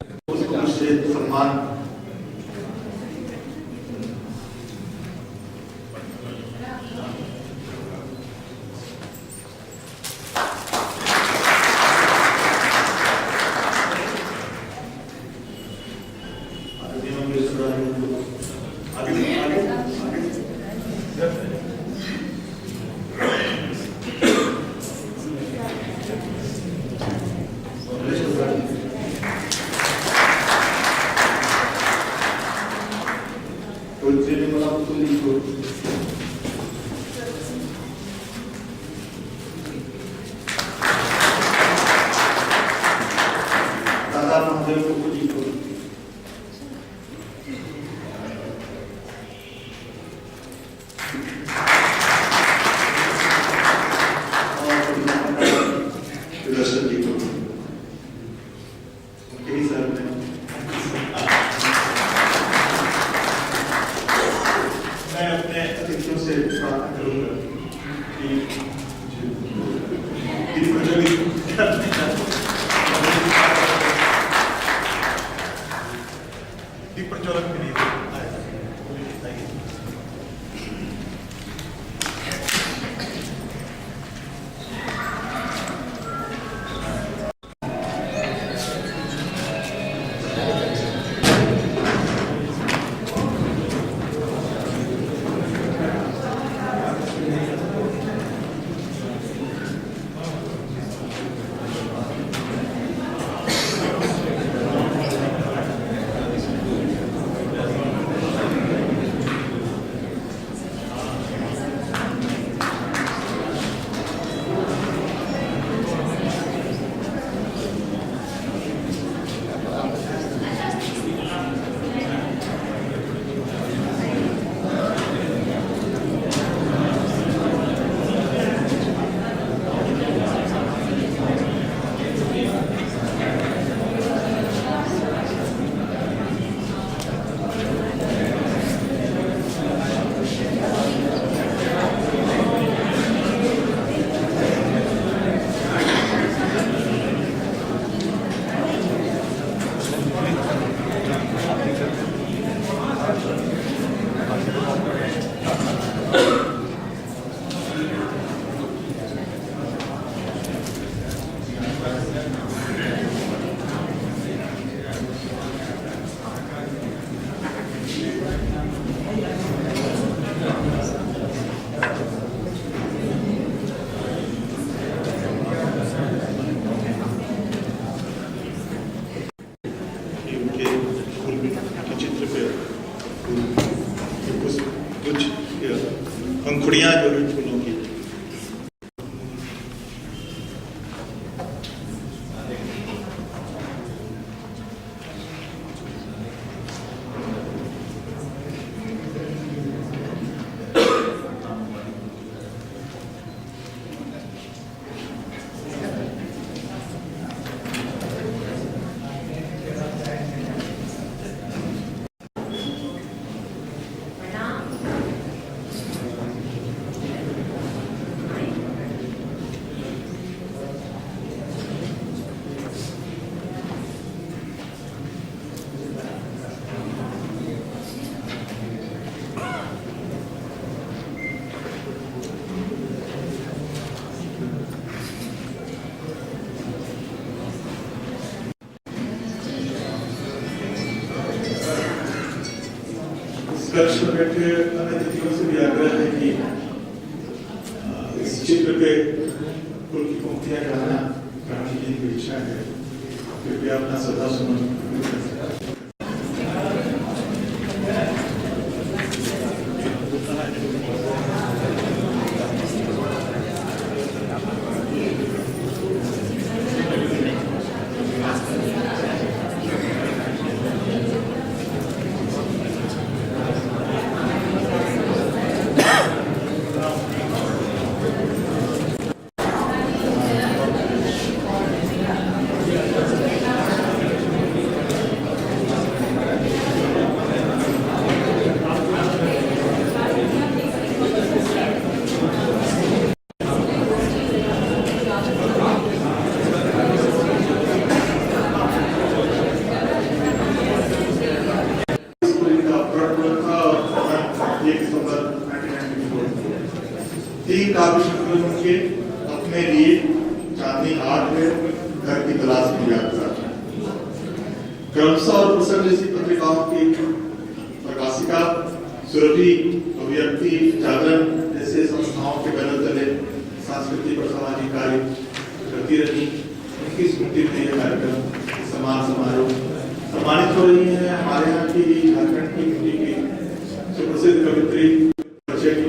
से सम्मान पंखुड़ियां जो है फूलों की कक्ष में बैठे अतिथियों से भी आग्रह है कि इस चित्र पे फूल की पंक्तियां गाना गाने की इच्छा है, कृपया अपना सदा सुमन 3 काव्य संकलन के अपने लिए चांदनी हाट में घर की तलाश में यात्रा, क्रमशः और प्रसन्न जैसी पत्रिकाओं की प्रकाशिका, सुरभि, अभिव्यक्ति, जागरण जैसे संस्थाओं के बैनर तले सांस्कृतिक और सामाजिक कार्य करती रही। उनकी स्मृति में यह कार्यक्रम सम्मान समारोह सम्मानित हो रही है। हमारे यहाँ की झारखंड की मिट्टी की सुप्रसिद्ध कवित्री परिचय की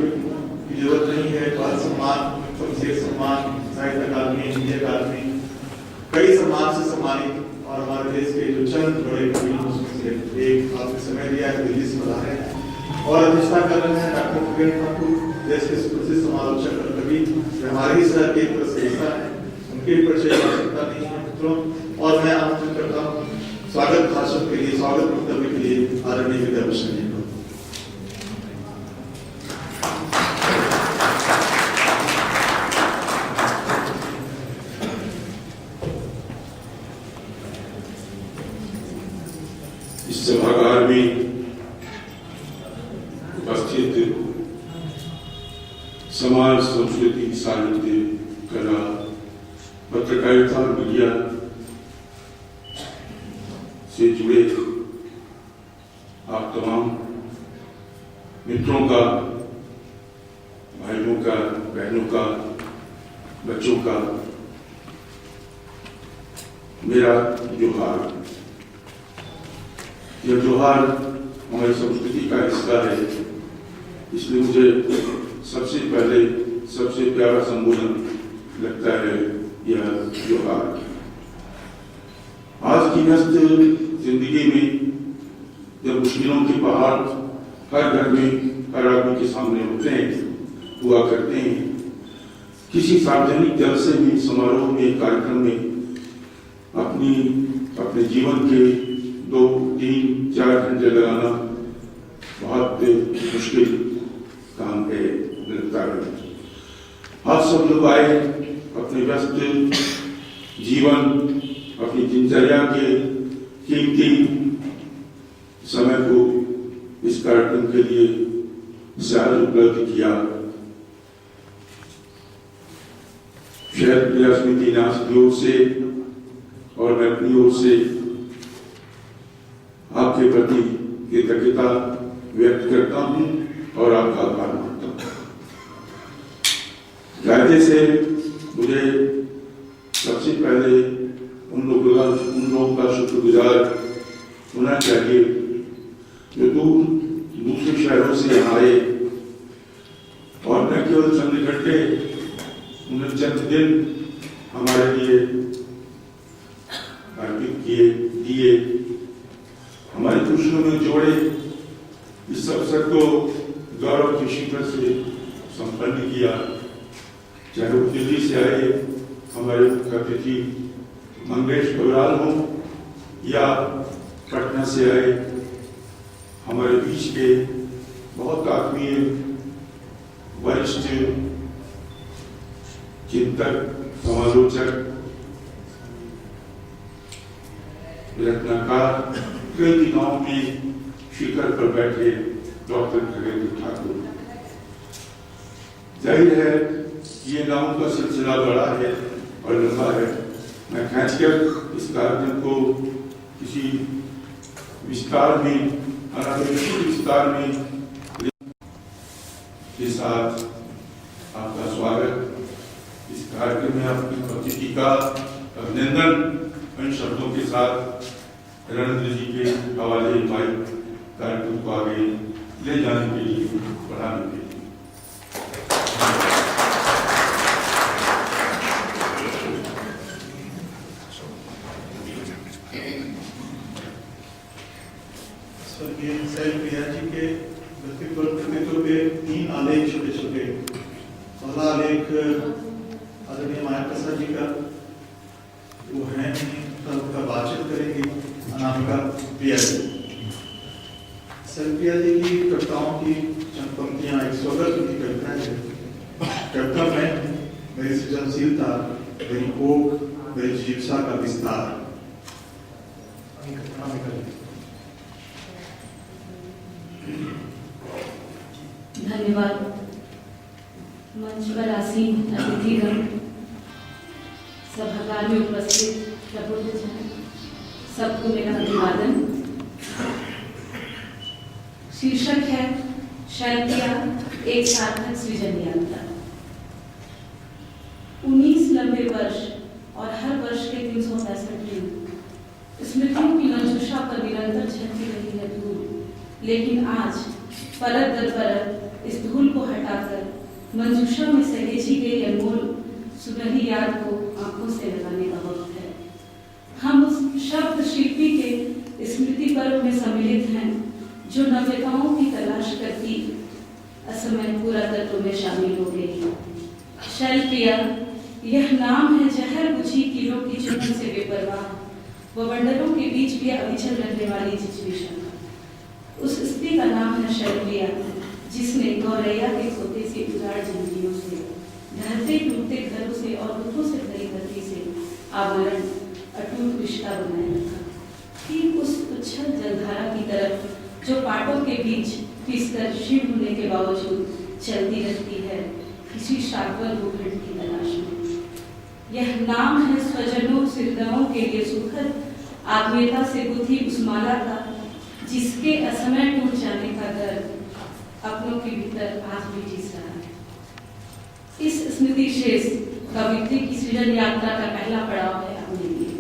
जरूरत नहीं है। बाल सम्मान, शमशेर सम्मान, साहित्य अकादमी, हिंदी अकादमी, कई सम्मान से सम्मानित और हमारे देश के जो चंद बड़े कवि उसमें से एक आपने समय दिया है, दिल्ली से पधारे हैं और अध्यक्षता कर रहे हैं डॉक्टर खगेन ठाकुर, देश के सुप्रसिद्ध समालोचक और कवि, हमारे ही शहर के एक हिस्सा है। उनके परिचय की आवश्यकता नहीं है मित्रों। और मैं आमंत्रित करता हूँ स्वागत भाषण के लिए, स्वागत वक्तव्य के लिए आदरणीय विद्याभूषण जी को। इस सभागार में उपस्थित समाज, संस्कृति, साहित्य, कला, पत्रकारिता, मीडिया से जुड़े आप तमाम मित्रों का, भाइयों का, बहनों का, बच्चों का मेरा जोहार। यह जोहार हमारी संस्कृति का हिस्सा है, इसलिए मुझे सबसे पहले सबसे प्यारा संबोधन लगता है यह जोहार। आज की व्यस्त जिंदगी में जब मुश्किलों के पहाड़ हर घर में, हर आदमी के सामने होते हैं, हुआ करते हैं, किसी सार्वजनिक जलसे में, समारोह में, कार्यक्रम में अपने जीवन के 2, 3, 4 घंटे लगाना बहुत मुश्किल काम है लगता है। आज सब लोग आए अपने व्यस्त जीवन, अपनी दिनचर्या के कीमती समय को इस कार्यक्रम के लिए शायद उपलब्ध किया। शायद मेरा समिति न्यास की ओर से और मैं अपनी ओर से आपके प्रति कृतज्ञता व्यक्त करता हूं और आपका आभार मानता हूं। कायदे से मुझे सबसे पहले उन लोगों का शुक्रगुजार होना चाहिए जो दूसरे शहरों से यहाँ आए और न केवल चंद घंटे, उन्हें चंद दिन हमारे लिए अर्पित दिए, हमारी खुशियों में जोड़े। इस अवसर को गौरव की शिखर से संपन्न किया। चाहे वो दिल्ली से आए हमारे मुख्य अतिथि मंगेश बबराल हो या पटना से आए हमारे बीच के बहुत आत्मीय वरिष्ठ चिंतक, समालोचक, रत्नाकार, कई दिनों में शिखर पर बैठे डॉक्टर खगेन ठाकुर। जाहिर है ये नामों का सिलसिला बड़ा है और लंबा है। मैं खासकर इस कार्यक्रम को किसी विस्तार में, अनावश्यक विस्तार में के साथ आपका स्वागत, इस कार्यक्रम में आपकी उपस्थिति का अभिनंदन इन शब्दों के साथ रणेंद्र जी के हवाले माइक कार्यक्रम को आगे ले जाने के लिए, बढ़ाने के लिए। स्वर्गीय शैलप्रिया जी के व्यक्तित्व के 3 आलेख छोटे छोटे। पहला आलेख आदरणीय माया प्रसाद जी का, वो है का वाचन करेंगे अनामिका प्रिया जी। शैलप्रिया जी की कविताओं की चंद पंक्तियां, एक स्वगत की कविता है। कविता में मेरी सृजनशीलता, मेरी कोख, मेरी जीवसा का विस्तार। धन्यवाद। मंच पर आसीन अतिथिगण, सभागार में उपस्थित प्रबुद्धजन, सबको मेरा अभिवादन। शीर्षक है शैलप्रिया एक सार्थक सृजन यात्रा। 19 लंबे वर्ष और हर वर्ष के 365 दिन स्मृतियों की मंजूषा पर निरंतर छलती रही है धूल, लेकिन आज परत दर परत इस धूल को हटाकर मंजूषा में सहेजी गई अनमोल सुनहरी याद को आंखों से लगाने का वक्त है। हम उस शब्द शिल्पी के स्मृति पर्व में सम्मिलित हैं जो नव्यताओं की तलाश करती असमय पुरातत्व में शामिल हो गई। शैलप्रिया यह नाम है जहर बुझी किलों की चुनन से बेपरवाह व वंडरों के बीच भी अविचल रहने वाली जिज्विषा। उस स्त्री का नाम है शैलप्रिया जिसने गौरैया के खोते से उजाड़ जिंदगियों से, ढलते टूटते घरों से और दुखों से भरी धरती से आवरण अटूट रिश्ता बनाए रखा। ठीक उस उच्छल जलधारा की तरफ जो पाटों के बीच पिसकर क्षीण होने के बावजूद चलती रहती है किसी शाश्वत भूखंड की तलाश में। यह नाम है स्वजनों हृदयों के लिए सुखद आत्मीयता से गुथी उस माला का जिसके असमय टूट जाने का दर्द अपनों के भीतर आज भी जीस रहा है। इस स्मृति शेष कवित्री की सृजन यात्रा का पहला पड़ाव है अपने लिए।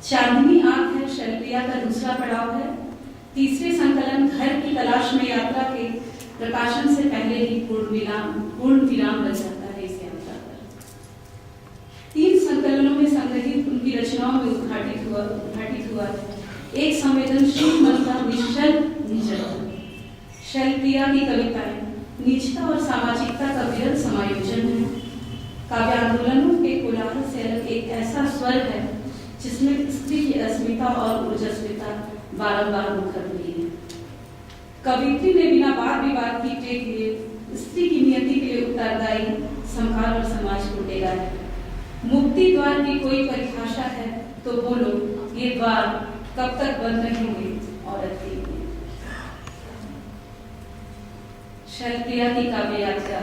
चांदनी आंख है शैलप्रिया का दूसरा पड़ाव है। तीसरे संकलन घर की तलाश में यात्रा के प्रकाशन से पहले ही पूर्ण विराम लग जाता है इस यात्रा पर। 3 संकलनों में संग्रहित उनकी रचनाओं में उद्घाटित हुआ एक संवेदनशील मन का निश्चल निजता। शैलप्रिया की कविताएं निजता और सामाजिकता का विरल समायोजन है। काव्य आंदोलनों के कोलाहल से अलग एक ऐसा स्वर है जिसमें स्त्री की अस्मिता और ऊर्जस्विता बारंबार मुखर हुई है। कवित्री ने बिना वाद विवाद की टेक लिए स्त्री की नियति के लिए उत्तरदायी संस्कार और समाज को टेका है। मुक्ति द्वार की कोई परिभाषा है तो बोलो, ये द्वार कब तक बंद रहेंगे औरत के लिए। शैलप्रिया की काव्य यात्रा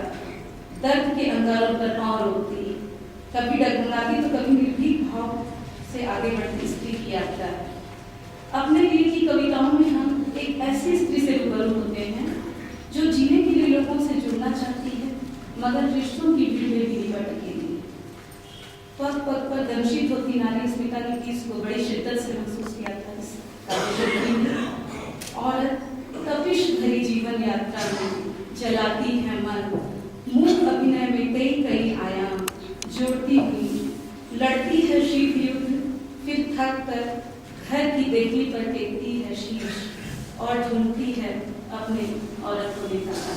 दर्द के अंगारों पर पांव रोकती, कभी डगमगाती तो कभी निर्भीक भाव से आगे बढ़ती स्त्री की यात्रा है। अपने लिए की कविताओं में हम एक ऐसी स्त्री से रूबरू होते हैं जो जीने के लिए लोगों से जुड़ना चाहती है मगर रिश्तों की भीड़ में भी लिपट अकेली। पग पग पर दंशित होती नारी स्मिता की टीस को बड़ी शिद्दत से महसूस किया था इस काव्य में। औरत तपिश भरी जीवन यात्रा में चलाती है मन, मूक अभिनय में कई आयाम जोड़ती हुई, लड़ती है शीत युद्ध, फिर थक कर घर की देहली पर टेकती है शीश और ढूंढती है अपने औरत को निकाला।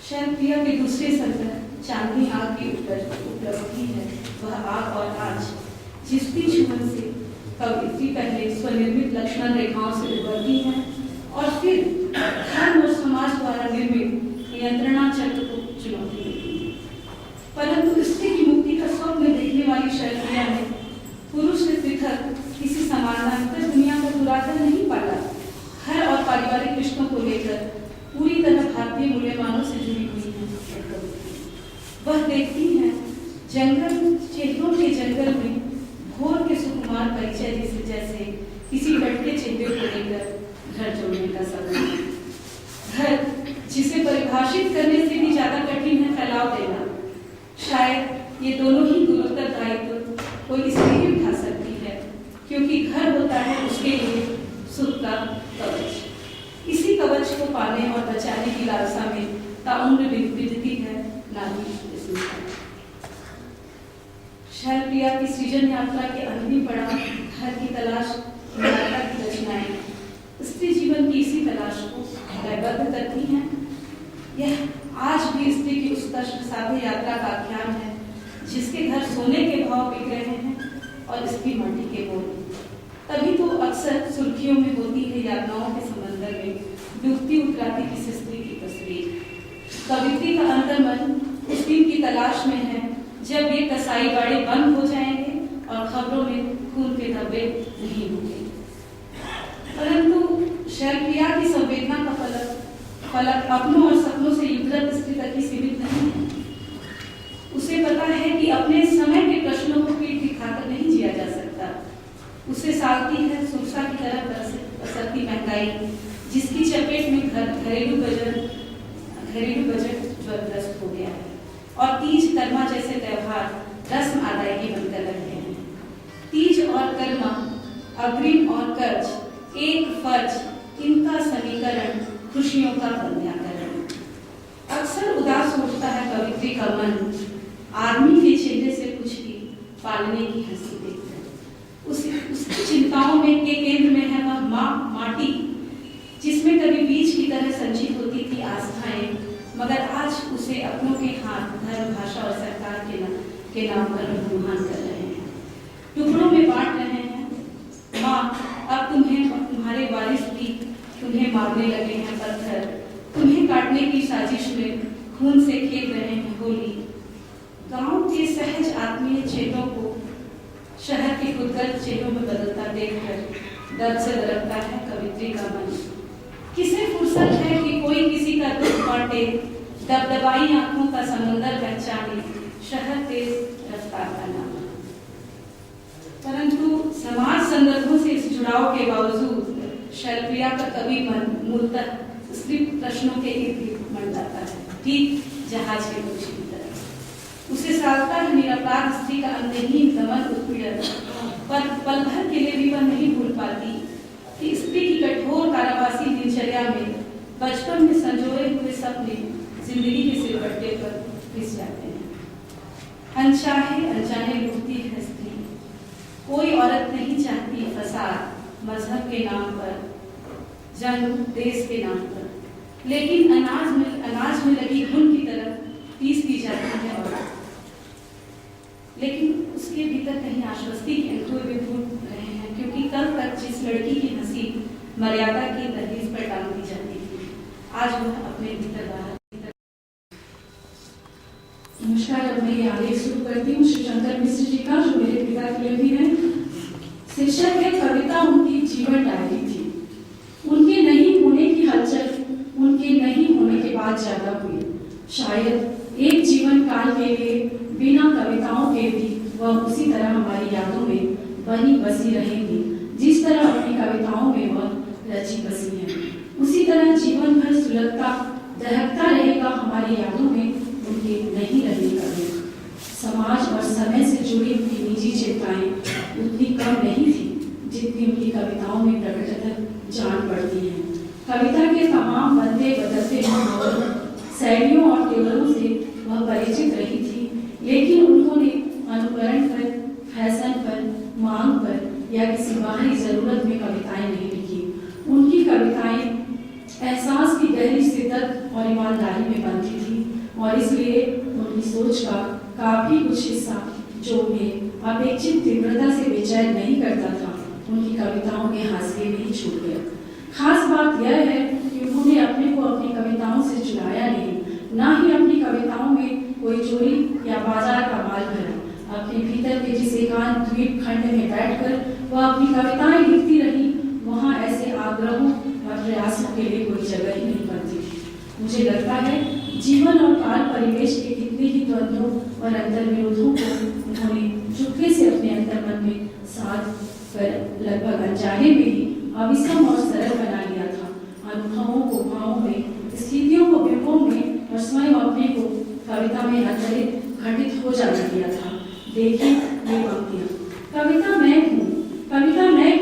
शैलप्रिया के दूसरे संकलन चांदनी आग की उपलब्धि है वह आग और आज जिसकी छुमन से कवित्री पहले स्वनिर्मित लक्ष्मण रेखाओं से उभरती है और फिर धर्म और समाज द्वारा निर्मित नियंत्रणा चक्र को चुनौती देती है। परंतु स्त्री की मुक्ति का स्वप्न देखने वाली शैलप्रिया ने पुरुष से पृथक किसी समानांतर दुनिया को दुराकर नहीं पाला। घर और पारिवारिक रिश्तों को लेकर पूरी तरह भारतीय मूल्यमानों से जुड़ी हुई है। वह देखती है जंगल चेहरों के जंगल में भोर के सुकुमार परिचय जैसे किसी लटके चेहरे को लेकर घर जोड़ने का सवाल। घर जिसे परिभाषित करने से भी ज्यादा कठिन है फैलाव देना। शायद ये दोनों ही गुरुतर दायित्व कोई स्त्री ही उठा सकती है क्योंकि घर होता है उसके लिए सुख का कवच। इसी कवच को पाने और बचाने की लालसा में ताउम्र विधि है नारी स्मिता। शैलप्रिया की सृजन यात्रा के अंतिम पड़ाव घर की तलाश यात्रा की रचनाएं स्त्री जीवन की इसी तलाश को लयबद्ध करती हैं। यह आज भी स्त्री की उस कष्ट साध्य यात्रा का आख्यान है जिसके घर सोने के भाव बिक रहे हैं और इसकी माटी के बोल। तभी तो अक्सर सुर्खियों में होती है यातनाओं के समंदर में डूबती उतराती किसी स्त्री की तस्वीर। कवित्री का अंतर्मन उस दिन की तलाश में है जब ये कसाई बाड़े बंद हो जाएंगे और खबरों में खून के धब्बे नहीं होंगे। परंतु शैलप्रिया की संवेदना का फलक फलक अपनों और सपनों से युद्धरत स्त्री तक ही सीमित नहीं है। उसे पता है कि अपने समय के प्रश्नों को पीठ दिखाकर नहीं जिया जा सकता। उसे सालती है सुरसा की तरह बसती महंगाई, जिसकी चपेट में घरेलू बजट ज्वरग्रस्त हो गया है और तीज कर्मा जैसे त्योहार रस्म अदायगी बनकर रह गए हैं। तीज और कर्मा, अग्रिम और कर्ज, एक फर्ज, इनका समीकरण खुशियों का बंध्याकरण। अक्सर उदास उठता है कवित्री का मन, आदमी के चेहरे से कुछ भी पालने की हंसी देखकर। उसकी चिंताओं में के केंद्र में है वह माटी, जिसमें कभी बीज की तरह संचित होती थी आस्थाएं, मगर आज उसे अपनों के हाथ धर्म, भाषा और सरकार के नाम पर अपमान कर रहे हैं, टुकड़ों में बांट रहे हैं। माँ, अब तुम्हें और तुम्हारे वारिस भी तुम्हें मारने लगे हैं पत्थर, तुम्हें काटने की साजिश में खून से खेल रहे हैं होली। गांव के सहज आत्मीय चेहरों को शहर के खुदगर्द चेहरों में बदलता देखकर दर्द से दरकता है कवित्री का मन। किसे फुर्सत है कि कोई किसी का दुख बांटे, दबदबाई आंखों का समंदर पहचाने, शहर तेज रफ्तार का नाम। परंतु समाज संदर्भों से इस जुड़ाव के बावजूद शैलप्रिया का कवि मन मूलतः स्त्री प्रश्नों के इर्द मंडराता है, ठीक जहाज के पक्षी की तरह। उसे सालता है निरपराध स्त्री का अंतहीन दमन उत्पीड़न, पर पल भर के लिए भी वह नहीं भूल पाती कि स्त्री की कठोर कारावासी दिनचर्या में बचपन में संजोए हुए सपने जिंदगी के सिलवट्टे पर पिस जाते हैं। अनचाहे लुटती है स्त्री, कोई औरत नहीं चाहती फसाद मजहब के नाम पर, जंग देश के नाम पर, लेकिन अनाज में लगी घुन की तरफ पीस दी जाती है औरत। लेकिन उसके भीतर कहीं आश्वस्ति के अंकुर भी फूट रहे हैं, क्योंकि कल तक जिस लड़की की हंसी मर्यादा की दहलीज पर टांग दी जाती थी, आज वह अपने भीतर बाहर। नमस्कार, अब मैं आगे शुरू करती हूँ श्री शंकर मिश्र जी का, जो मेरे पिता के लिए भी हैं। शीर्षक है कविता उनकी जीवन डायरी थी। उनके नहीं होने की हलचल उनके नहीं होने के बाद ज्यादा हुई। शायद एक जीवन काल के लिए बिना कविताओं के भी वह उसी तरह हमारी यादों में बनी बसी रहेंगी, जिस तरह अपनी कविताओं में वह रची बसी है। उसी तरह जीवन भर सुलगता दहकता रहेगा हमारी यादों में उनके नहीं रहने का दुख। समाज और समय से जुड़ी उनकी निजी चिंताएं उतनी कम नहीं थी जितनी उनकी कविताओं में प्रकटतः जान पड़ती हैं। कविता के तमाम बनते बदलते माहौलों, शैलियों और तेवरों से वह परिचित रही थी, लेकिन उन्होंने अनुकरण पर, फैशन पर, मांग पर या किसी बाहरी जरूरत में कविताएं नहीं लिखी। उनकी कविताएं एहसास की गहरी शिद्दत और ईमानदारी में बनती थी, और इसलिए उनकी सोच का काफी कुछ हिस्सा जो उन्हें अपेक्षित तीव्रता से बेचैन नहीं करता था, उनकी कविताओं के हाशिए में ही छूट गया। खास बात यह है कि उन्होंने अपने को अपनी कविताओं से चुराया नहीं, ना ही अपनी कविताओं में कोई चोरी या बाजार का माल भरा। अपने भीतर के जिस एकांत द्वीप खंड में बैठकर वह अपनी कविताएं लिखती रही, वहाँ ऐसे आग्रहों और प्रयासों के लिए कोई जगह ही नहीं बनती थी। मुझे लगता है जीवन और काल परिवेश के कितने ही द्वंद्वों और अंतर्विरोधों को उन्होंने चुपके से अपने अंतर्मन में साध कर लगभग अनजाने में ही अविषम और सरल बना लिया था। अनुभवों को भावों में, स्थितियों को बिंबों में और स्वयं अपने को कविता में आधारित घटित हो जाने दिया था। देखिए ये पंक्तियां, कविता मैं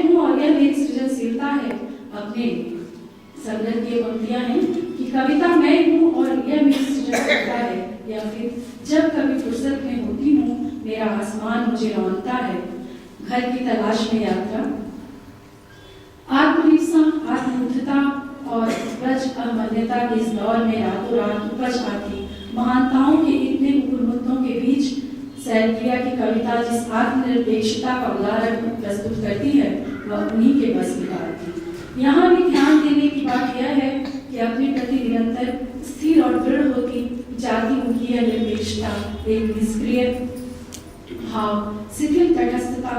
हूँ और यह मेरी सृजनशीलता है। अपने संदर्भ की पंक्तियां हैं कि कविता मैं हूँ और यह मेरी सृजनशीलता है, या फिर जब कभी फुर्सत में होती हूँ मेरा आसमान मुझे रौंदता है। घर की तलाश में यात्रा, आत्मनिरीक्षण, आत्मबुद्धता और ब्रज अवमान्यता के इस दौर में रातों रात उपज आती महानताओं के इतने मुकुरमुत्तों के बीच शैलप्रिया की कविता जिस आत्मनिरपेक्षता का उदाहरण प्रस्तुत करती है, वह उन्हीं के बस की बात थी। यहाँ भी ध्यान देने की बात यह है कि अपने प्रति निरंतर स्थिर और दृढ़ होती जाती उनकी यह निरपेक्षता एक निष्क्रिय भाव, शिथिल तटस्थता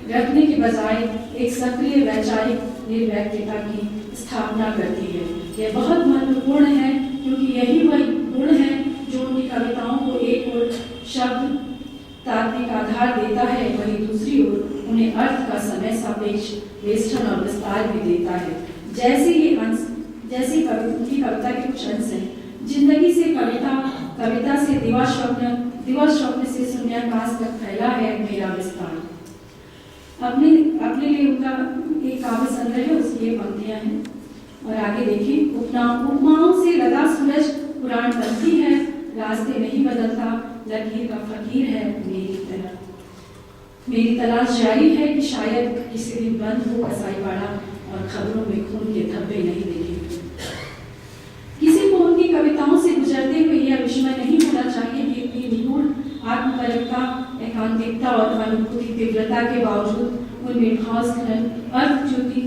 रखने के बजाय एक सक्रिय वैचारिक निर्वैक्यता की स्थापना करती है। यह बहुत महत्वपूर्ण है क्योंकि यही वह गुण है जो उनकी कविताओं को एक ओर शब्द तात्विक आधार देता है, वहीं दूसरी ओर उन्हें अर्थ का समय सापेक्ष वेष्टन और विस्तार भी देता है। जैसे उनकी कविता के कुछ अंश हैं। जिंदगी से कविता, कविता से दिवा स्वप्न से शून्याकाश तक फैला है मेरा विस्तार। अपने लिए उनका एक काव्य संग्रह है, उसकी ये पंक्तियां हैं। और आगे देखिए, उपमाओं से लदा सूरज पुराण बनती है, रास्ते नहीं बदलता, लकीर का फकीर है मेरी तरह। मेरी तलाश जारी है कि शायद किसी दिन बंद हो कसाईवाड़ा और खबरों में खून के धब्बे नहीं देखे। किसी को उनकी कविताओं से गुजरते हुए यह विस्मय नहीं होना चाहिए कि इतनी निगूढ़ आत्मपरकता, एकांतिकता और अनुभूति तीव्रता के बावजूद उनमें ठोस खनन, अर्थ ज्योति,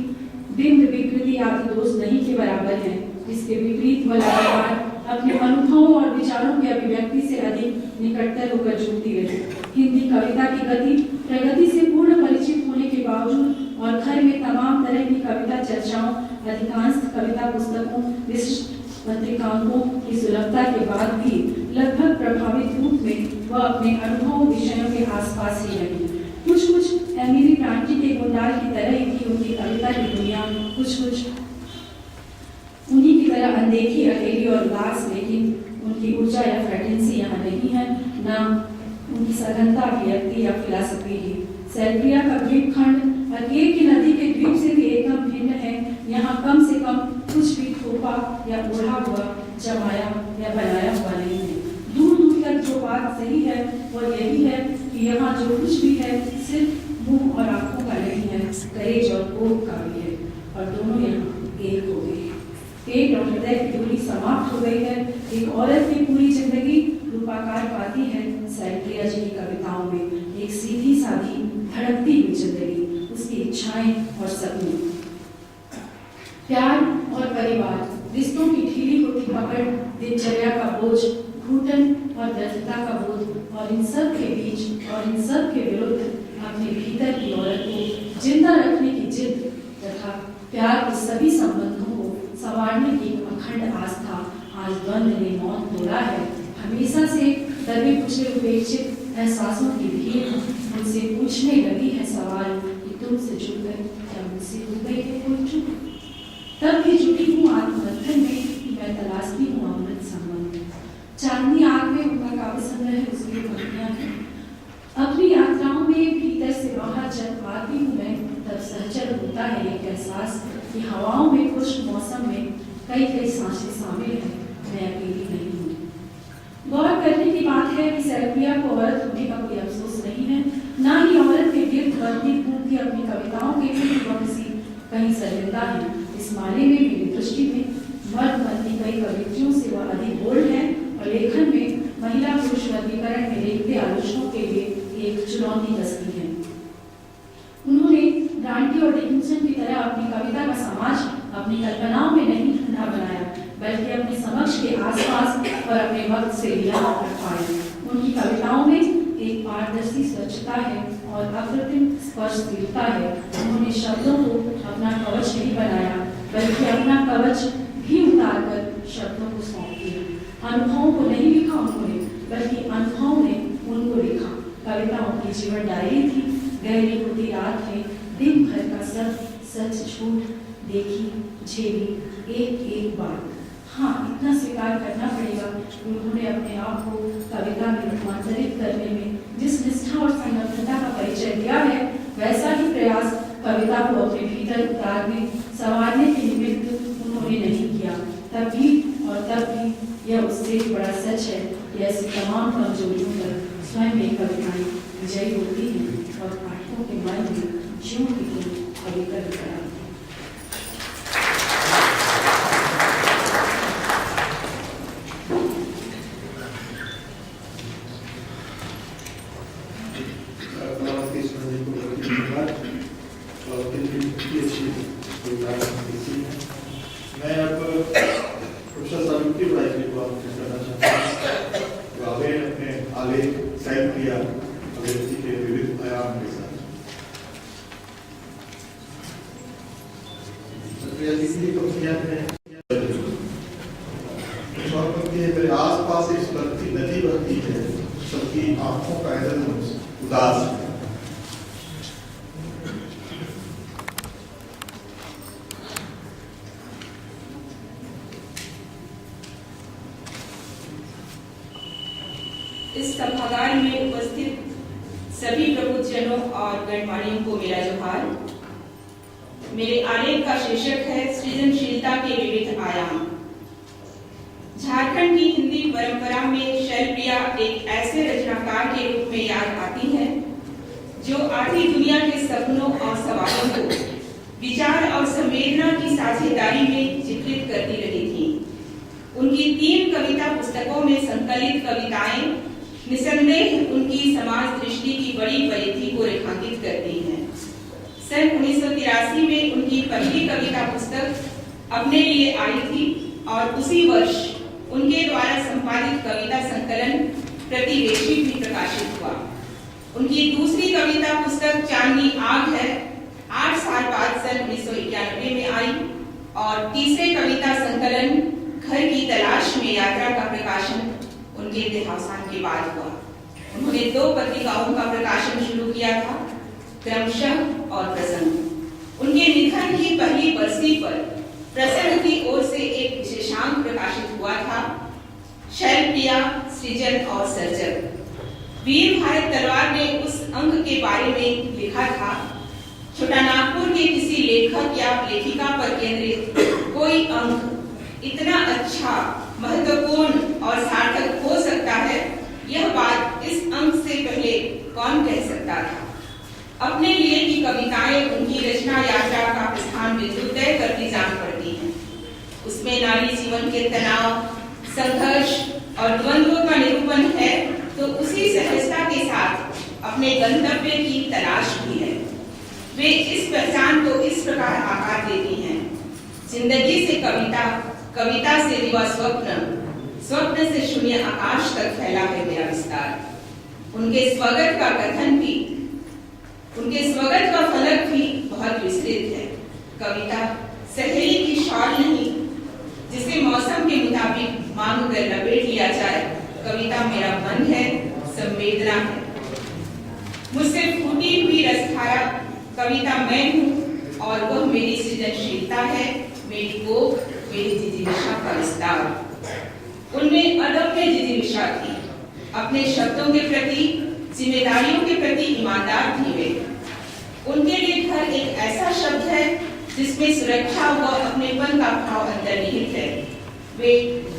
बिंब विकृति आदि दोष नहीं के बराबर है। इसके विपरीत वह लगातार अपने अनुभवों और विचारों की अभिव्यक्ति से अधिक निकटतर होकर जुड़ती रही। हिंदी कविता की प्रगति से पूर्ण परिचित होने के बावजूद और घर में तमाम तरह की कविता चर्चाओं, अधिकांश कविता पुस्तकों, विशिष्ट पत्रिकाओं की सुलभता के बाद भी लगभग प्रभावित रूप में वह अपने अनुभवों विषयों के आसपास ही रही। कुछ एमिली ब्रांटी के गुंडाल की तरह ही थी उनकी कविता की दुनिया, कुछ उन्हीं की तरह अनदेखी, अकेली और उदास, लेकिन उनकी ऊर्जा या फ्रेगनेंसी यहाँ नहीं है, ना उनकी सघनता, अभिव्यक्ति या फिलॉसफी ही। सैलप्रिया का द्वीप खंड अकेले की नदी के द्वीप से भी एकदम भिन्न है। यहाँ कम से कम कुछ भी थोपा या ओढ़ा हुआ, जमाया या बनाया हुआ नहीं है। दूर दूर तक जो बात सही है वह यही है कि यहाँ जो कुछ भी है सिर्फ मुंह और आंखों का नहीं है, करेज और कोप का भी है, और दोनों यहाँ एक हो गए। पेट और हृदय की दूरी समाप्त हो गई है। एक औरत की पूरी जिंदगी रूपाकार पाती है सैलप्रिया जी की कविताओं में। एक सीधी साधी धड़कती हुई जिंदगी, उसकी इच्छाएं और सपने, प्यार और परिवार, रिश्तों की ढीली होती पकड़, दिनचर्या का बोझ, घुटन और व्यर्थता का बोध, और इन सब के बीच और इन सब के विरुद्ध अपने भीतर की औरत को जिंदा रखने की जिद तथा प्यार के सभी संबंधों को संवारने की अखंड आस्था आज द्वंद्व ने मौन तोड़ा है। हमेशा से दबे कुचले उपेक्षित एहसासों की भीड़ मुझसे पूछने लगी है सवाल कि तुमसे जुड़ गए, क्या मुझसे हो गई है कोई चूक? तब भी जुटी हूँ आत्मबंधन में कि मैं तलाशती हूँ अमृत संबंध। चांदनी आग में उनका काव्य संग्रह है, उसकी पंक्तियां हैं। अपनी यात्राओं में भीतर से बाहर जब आती हूँ मैं, तब सहचर होता है एक एहसास कि हवाओं में खुश्क मौसम में कई सांसें शामिल हैं, मैं अकेली नहीं हूँ। गौर करने की बात है कि सैलप्रिया को औरत होने का कोई अफसोस नहीं है, ना ही औरत के गिर्द वर्दी की अपनी कविताओं के लिए वह कहीं शर्मिंदा है। इस माने में मेरी दृष्टि में मर्द बनती कई कवित्रियों से वह अधिक बोल्ड है, और लेखन में महिला पुरुष वर्गीकरण में देखते आलोचकों के लिए एक चुनौती दस्ती है। उन्होंने ब्रांटी और डिकिंसन की तरह अपनी कविता का समाज अपनी कल्पनाओं में नहीं ठंडा बनाया, बल्कि अपने समक्ष के आसपास और अपने वक्त से लिया रखवाया। उनकी कविताओं में एक पारदर्शी स्वच्छता है और अप्रतिम स्पर्शशीलता है। उन्होंने शब्दों को अपना कवच नहीं बनाया, बल्कि अपना कवच भी उतारकर शब्दों को सौंप दिया। अनुभवों को नहीं लिखा उन्होंने, बल्कि अनुभवों ने उनको लिखा। कविता उनकी जीवन डायरी थी, गहरी होती रात में दिन भर का सब सच झूठ देखी झेली एक बार। हाँ, इतना स्वीकार करना पड़ेगा कि उन्होंने अपने आप को कविता में रूपांतरित करने में जिस निष्ठा और संलग्नता का परिचय दिया है, वैसा ही प्रयास कविता को अपने भीतर उतारने संवारने के निमित्त उन्होंने नहीं किया। तब भी यह उससे बड़ा सच है कि ऐसी तमाम कमजोरियों पर स्वयं एक कविताएं विजयी होती हैं और पाठकों के मन में ज्यों की कविता कराती हैं। मैं अब प्रोफेसर साबित्री बड़ाई जी को आपसे करना चाहता हूँ। गावे अपने आलेख सैलप्रिया अभिव्यक्ति के विविध आयाम के साथ। सैलप्रिया की पंक्तियां हैं। सबकी आंखों का इधर उदास है। इस सभागार में उपस्थित सभी प्रबुद्धजनों और गणमान्यों को मेरा जोहार। मेरे आलेख का शीर्षक है सृजनशीलता के विविध आयाम। झारखंड की हिंदी परंपरा में शैलप्रिया एक ऐसे रचनाकार के रूप में याद आती है जो आधी दुनिया के सपनों और सवालों को विचार और संवेदना की साझेदारी में चित्रित करती रही थी। उनकी 3 कविता पुस्तकों में संकलित कविताएं निसंदेह उनकी समाज दृष्टि की बड़ी परिधि को रेखांकित करती हैं। सन 1983 में उनकी पहली कविता पुस्तक अपने लिए आई थी और उसी वर्ष उनके द्वारा संपादित कविता संकलन प्रतिवेशी भी प्रकाशित हुआ। उनकी दूसरी कविता पुस्तक चांदनी आग है 8 साल बाद सन 1991 में आई और तीसरे कविता संकलन घर की तलाश में यात्रा का प्रकाशन उनके देहावसान के बाद हुआ। उन्होंने 2 पत्रिकाओं का प्रकाशन शुरू किया था, क्रमशः और प्रसंग। उनके निधन की पहली बरसी पर प्रसंग की ओर से एक विशेषांक प्रकाशित हुआ था, शैलप्रिया सृजन और सर्जक। वीर भारत तलवार ने उस अंक के बारे में लिखा था, छोटानागपुर के किसी लेखक या लेखिका पर केंद्रित कोई अंक इतना अच्छा, महत्वपूर्ण और सार्थक हो सकता है, यह बात इस अंक से पहले कौन कह सकता था। अपने लिए की कविताएं उनकी रचना यात्रा का प्रस्थान बिंदु तय करती जान पड़ती हैं। उसमें नारी जीवन के तनाव, संघर्ष और द्वंद्वों का निरूपण है, तो उसी सहजता के साथ अपने गंतव्य की तलाश भी है। वे इस पहचान को इस प्रकार आकार देती हैं, जिंदगी से कविता, कविता से रिवा स्वप्न, स्वप्न से शून्य आकाश तक फैला है मेरा विस्तार। उनके स्वगत का कथन भी, उनके स्वगत का फलक भी बहुत विस्तृत है। कविता सहेली की शॉल नहीं जिसे मौसम के मुताबिक मांग कर लपेट लिया जाए। कविता मेरा मन है, संवेदना है। मुझसे फूटी हुई रसधारा कविता मैं हूँ और वह मेरी सृजनशीलता है, मेरी कोख, मेरी जिजीविषा का विस्तार। उनमें अदम्य जिजीविषा थी। अपने शब्दों के प्रति, जिम्मेदारियों के प्रति ईमानदार थी वे। उनके लिए घर एक ऐसा शब्द है जिसमें सुरक्षा व अपनेपन का भाव अंतर्निहित है। वे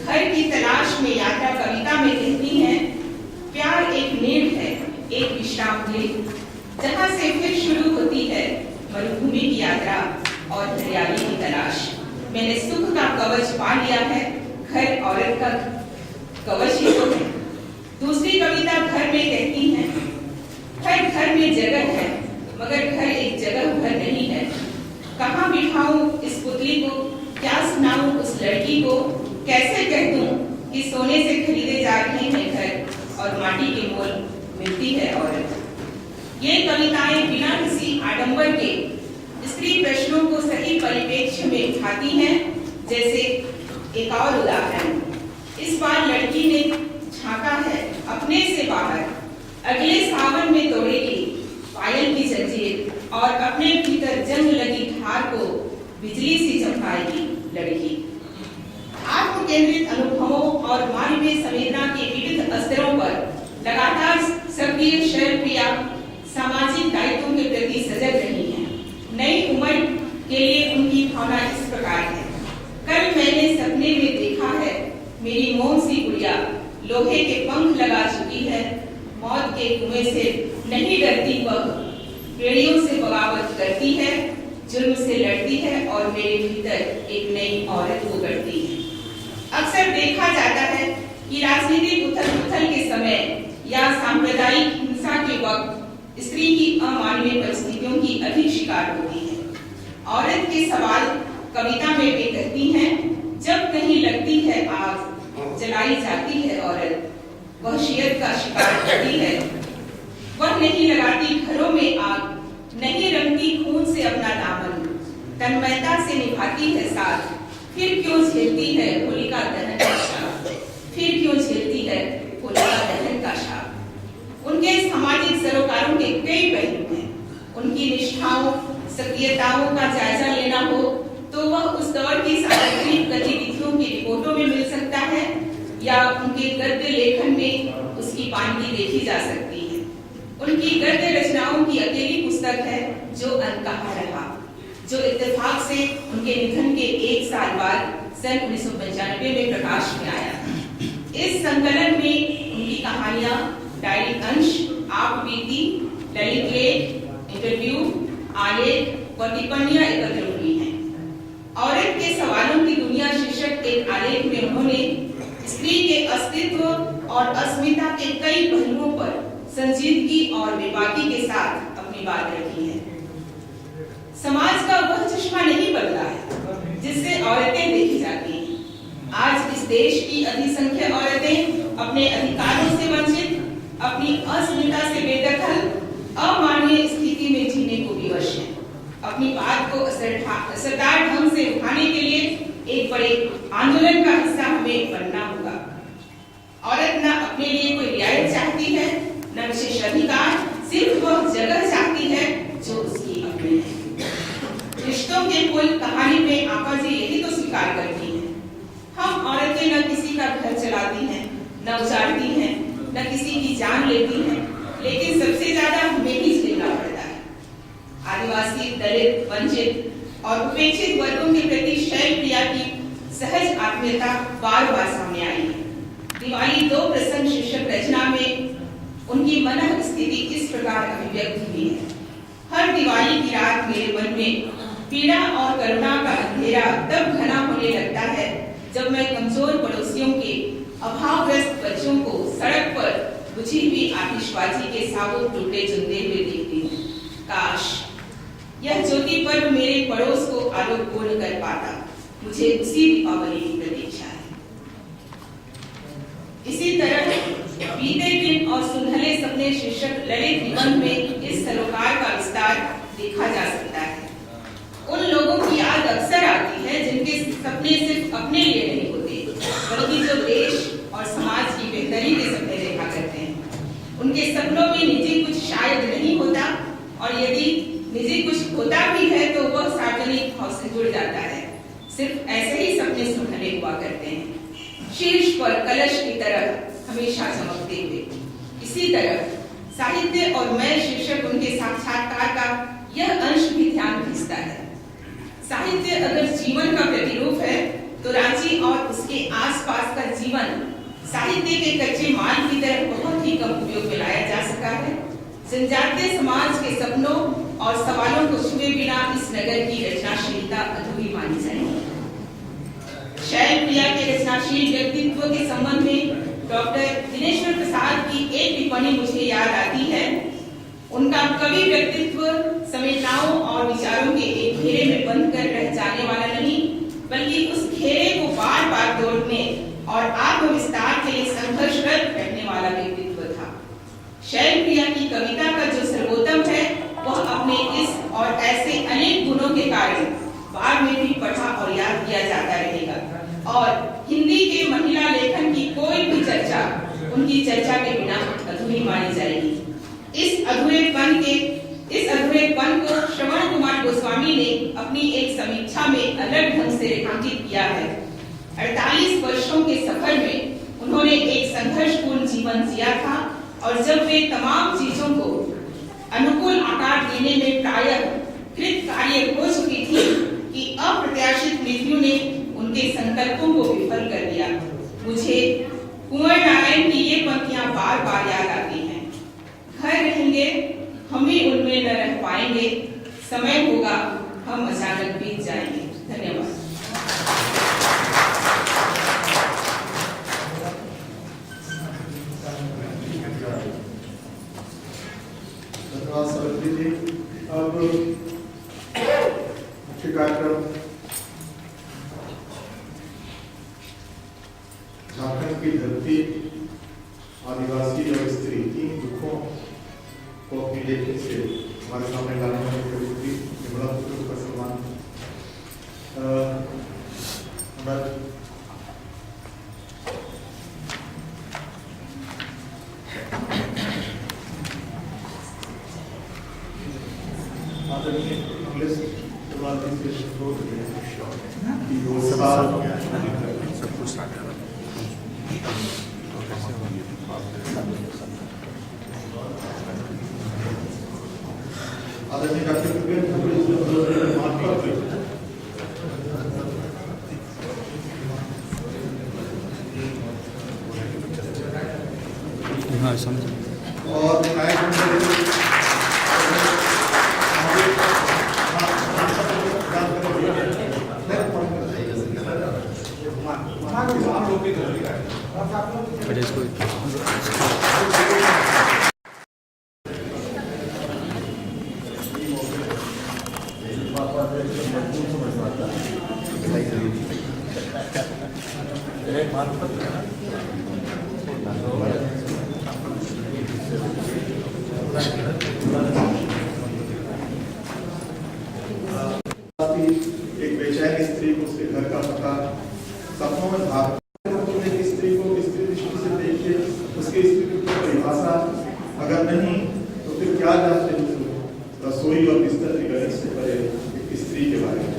घर की तलाश में यात्रा कविता में कहती हैं, प्यार एक नींव है, एक विश्राम गृह, जहाँ से फिर शुरू होती है मरुभूमि की यात्रा और हरियाली की तलाश। मैंने सुख का कवच पा लिया है, घर औरत का कवच ही तो है। दूसरी कविता घर में कहती है, हर घर में जगह है मगर घर एक जगह भर नहीं है। कहाँ बिठाऊं इस पुतली को, क्या सुनाऊं उस लड़की को, कैसे कह दूं कि सोने से खरीदे जा रहे हैं घर और माटी के मोल मिलती है औरत। ये कविताएं बिना किसी आडंबर के स्त्री प्रश्नों को सही परिप्रेक्ष्य में उठाती हैं। जैसे एक और उदाहरण, इस बार लड़की ने झांका है अपने से बाहर, अगले सावन में तोड़ेगी पायल की जंजीर और अपने भीतर जंग लगी धार को बिजली से चमकाएगी लड़की। आत्म केंद्रित अनुभवों और मानवीय संवेदना के विविध स्तरों पर लगातार सक्रिय शैलप्रिया सामाजिक दायित्वों के प्रति सजग रही हैं। नई उम्र के लिए उनकी भावना इस प्रकार है, कल मैंने सपने में देखा है मेरी मोम सी गुड़िया लोहे के पंख लगा चुकी है, मौत के कुएं से नहीं डरती, वह बेड़ियों से बगावत करती है, जुर्म से लड़ती है और मेरे भीतर एक नई औरत उगड़ती है। अक्सर देखा जाता है कि राजनीतिक उथल-पुथल के समय या सांप्रदायिक हिंसा के वक्त स्त्री की अमानवीय परिस्थितियों की अधिक शिकार होती है। औरत के सवाल कविता में वे कहती हैं, जब कहीं लगती है आग जलाई जाती है औरत, वह शियत का शिकार होती है। वह नहीं लगाती घरों में आग, नहीं रंगती खून से अपना दामन, तन्मयता से निभाती है साथ, फिर क्यों झेलती है होलिका दहन का शाप, फिर क्यों झेलती है होलिका दहन का शाप। सरोकारों के कई पहलू हैं। उनकी निष्ठाओं, सक्रियताओं का जायजा लेना हो तो वह उस दौर की सार्वजनिक गतिविधियों की रिपोर्टों में मिल सकता है या उनके गद्य लेखन में उसकी पांडी देखी जा सकती है। उनकी गद्य रचनाओं की अकेली पुस्तक है जो अनकहा रहा, जो इत्तेफाक से उनके निधन के 1 साल बाद सन 1995 में प्रकाश में आया। इस संकलन में उनकी कहानियां, डायरी अंश, आप बीती, ललित लेख, इंटरव्यू, आलेख व टिप्पणियां एकत्र हुई हैं। औरत के सवालों की दुनिया शीर्षक एक आलेख में उन्होंने स्त्री के अस्तित्व और अस्मिता के कई पहलुओं पर संजीदगी और बेबाकी के साथ अपनी बात रखी है। समाज का वह चश्मा नहीं बदला है जिससे औरतें देखी जाती हैं। आज इस देश की अधिसंख्यक औरतें अपने अधिकारों से वंचित, अपनी अस्मिता से बेदखल, अमानवीय स्थिति में जीने को विवश हैं। अपनी बात को असरदार ढंग से उठाने के लिए एक बड़े आंदोलन का हिस्सा हमें बनना होगा। औरत न अपने लिए कोई रियायत चाहती है, न विशेष अधिकार, सिर्फ वह जगह चाहती है जो उसकी अपनी है। रिश्तों के पुल कहानी में आपा जी यही तो स्वीकार करती हैं। हम औरतें न किसी का घर चलाती हैं, न उजाड़ती हैं, न किसी की जान लेती हैं, लेकिन सबसे ज्यादा हमें ही झेलना पड़ता है। आदिवासी, दलित, वंचित और उपेक्षित वर्गों के प्रति शैलप्रिया की सहज आत्मीयता बार बार सामने आई है। दिवाली 2 प्रसंग शीर्षक रचना में उनकी मन स्थिति इस प्रकार अभिव्यक्त हुई है। हर दिवाली की रात मेरे मन में पीड़ा और करुणा का अंधेरा तब घना होने लगता है जब मैं कमजोर पड़ोसियों के अभावग्रस्त बच्चों को सड़क पर बुझी हुई आतिशबाजी के साबुत टुकड़े चुनते हुए देखती हूँ। काश यह ज्योति पर्व मेरे पड़ोस को आलोकपूर्ण कर पाता। मुझे उसी दीपावली की प्रतीक्षा है। इसी तरह बीते दिन और सुनहले सपने शीर्षक ललित निबंध में इस सरोकार का विस्तार देखा जा सकता है। उन लोगों की याद अक्सर आती है जिनके सपने सिर्फ अपने लिए नहीं होते, बल्कि जो देश और समाज की बेहतरी के सपने देखा करते हैं। उनके सपनों में निजी कुछ शायद नहीं होता, और यदि निजी कुछ होता भी है तो वह सार्वजनिक भाव से जुड़ जाता है। सिर्फ ऐसे ही सपने सुनहले हुआ करते हैं, शीर्ष पर कलश की तरह हमेशा चमकते हुए। इसी तरह साहित्य और मैं शीर्षक उनके साक्षात्कार का यह अंश भी ध्यान खींचता है। साहित्य अगर जीवन का प्रतिरूप है तो रांची और उसके आसपास का जीवन साहित्य के कच्चे माल की तरह बहुत ही कम उपयोग में लाया जा सका है। जनजातीय समाज के सपनों और सवालों को छुए बिना इस नगर की रचनाशीलता अधूरी मानी जाएगी। शैलप्रिया के रचनाशील व्यक्तित्व के संबंध में डॉक्टर दिनेश्वर प्रसाद की एक टिप्पणी मुझे याद आती है। उनका कवि व्यक्तित्व समीक्षाओं और विचारों के एक घेरे में बंद कर रह जाने वाला नहीं, बल्कि उस घेरे को बार बार तोड़ने और आत्मविस्तार के लिए संघर्षरत रहने वाला व्यक्तित्व था। शैलप्रिया की कविता का जो सर्वोत्तम है वह अपने इस और ऐसे अनेक गुणों के कारण बाद में भी पढ़ा और याद किया जाता रहेगा। और हिंदी के महिला लेखन की कोई भी चर्चा उनकी चर्चा के बिना अधूरी मानी जाएगी। इस अधूरेपन को श्रवण कुमार गोस्वामी ने अपनी एक समीक्षा में अलग ढंग से रेखांकित किया है। 48 वर्षों के सफर में उन्होंने एक संघर्षपूर्ण जीवन जिया था, और जब वे तमाम चीजों को अनुकूल आकार देने में प्रायः कृत कार्य हो चुकी थी कि अप्रत्याशित मृत्यु ने उनके संकल्पों को विफल कर दिया। मुझे कुंवर नारायण की ये पंक्तियां बार बार याद आती हैं। घर रहेंगे हम भी उनमें न रह पाएंगे, समय होगा हम अचानक बीत जाएंगे। धन्यवाद। धन्यवाद सरस्वती जी। अब मुख्य कार्यक्रम झारखंड की धरती, आदिवासी और स्त्री, 3 दुखों को अपनी लेखनी से हमारे सामने लाने वाली कवयित्री विमला पुत्र का सम्मान आदरणीय कांग्रेस सभापति के स्रोत की व्यवस्था आदरणीय डॉक्टर हाँ समझ और इसको एक बेचैन स्त्री को उसके घर का पता सपनों में भाग स्त्री को स्त्री दृष्टि से देखिए, उसके स्त्री की परिभाषा अगर नहीं तो फिर क्या जानते हैं रसोई और बिस्तर की गणित से परे एक स्त्री के बारे में।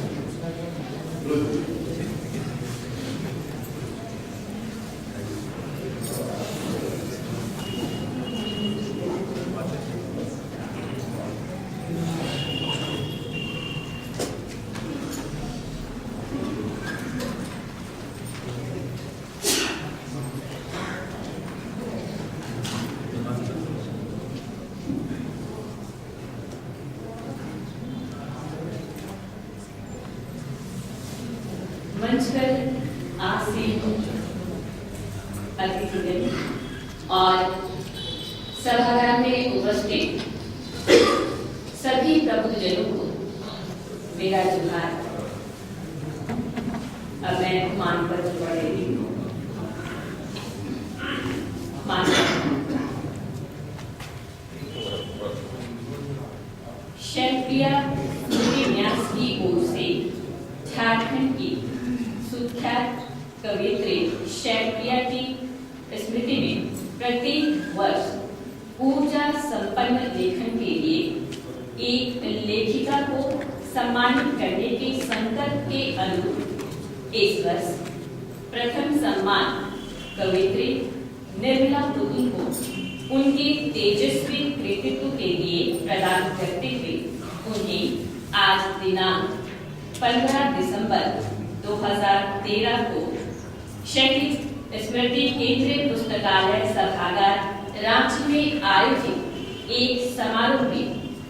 मंच पर आसीन अतिथिगण और सभागार में उपस्थित सभी प्रबुद्धजनों को मेरा जोहार। अब मैं मानपत्र पढ़ रही हूँ। शैलप्रिया स्मृति न्यास की ओर से झारखंड की सुख्यात कवयित्री शैलप्रिया की स्मृति में प्रत्येक वर्ष ऊर्जा संपन्न लेखन के लिए एक लेखिका को सम्मानित करने के संकल्प के अनुरूप इस वर्ष प्रथम सम्मान कवयित्री निर्मला पुतुल को उनके तेजस्वी कृतित्व के लिए प्रदान करते हुए उन्हें आज दिनांक 15 दिसंबर 2013 को शहीद स्मृति केंद्रीय पुस्तकालय सभागार रांची में आयोजित एक समारोह में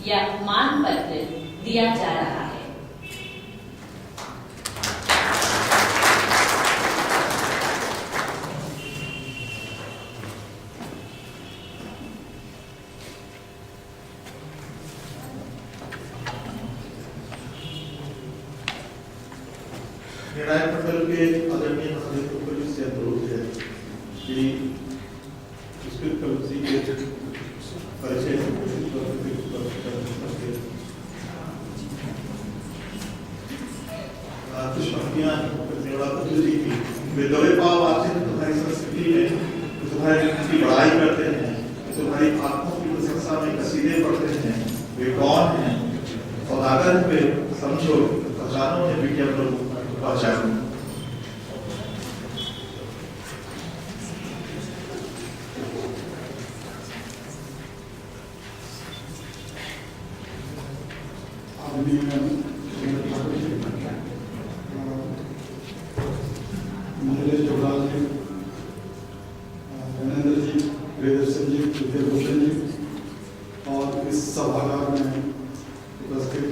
यह मानपत्र दिया जा रहा है। निर्णायक मंडल के आदरणीय सदस्य पुलिस से अनुरोध है कि संस्कृत कवि के परिचय कुछ पंक्तियां निर्मला पुतुल जी की। वे दबे पाव आते हैं तुम्हारी संस्कृति में, तुम्हारी की बड़ाई करते हैं, तुम्हारी आंखों की प्रशंसा में कसीदे पढ़ते हैं। वे कौन हैं? सौदागर पे समझो पहचानो है विज्ञान पर पहचानो। नीलेश जोगलाल जी, धर्मेंद्र जी, प्रियदर्शन जी, विद्याभूषण जी और इस सभागार में उपस्थित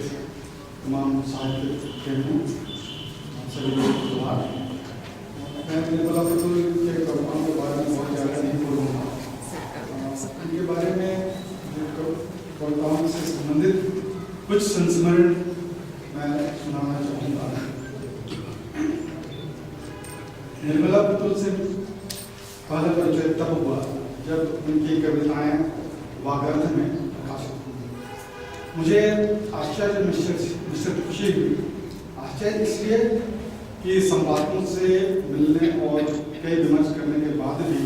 तमाम साहित्य प्रेमियों सभी लोगों को जोहार। मैं निर्मला पुतुल के कविताओं के बारे में बहुत ज़्यादा नहीं बोलूँगा। उनके बारे में कविताओं से संबंधित कुछ संस्मरण मैं सुनाना चाहूँगा। निर्मला पुतुल से पहला परिचय तब हुआ जब उनकी कविताएं वागर्थ में प्रकाशित हुई। मुझे आश्चर्य मिश्रित खुशी हुई। आश्चर्य इसलिए कि संपादकों से मिलने और कई विमर्श करने के बाद भी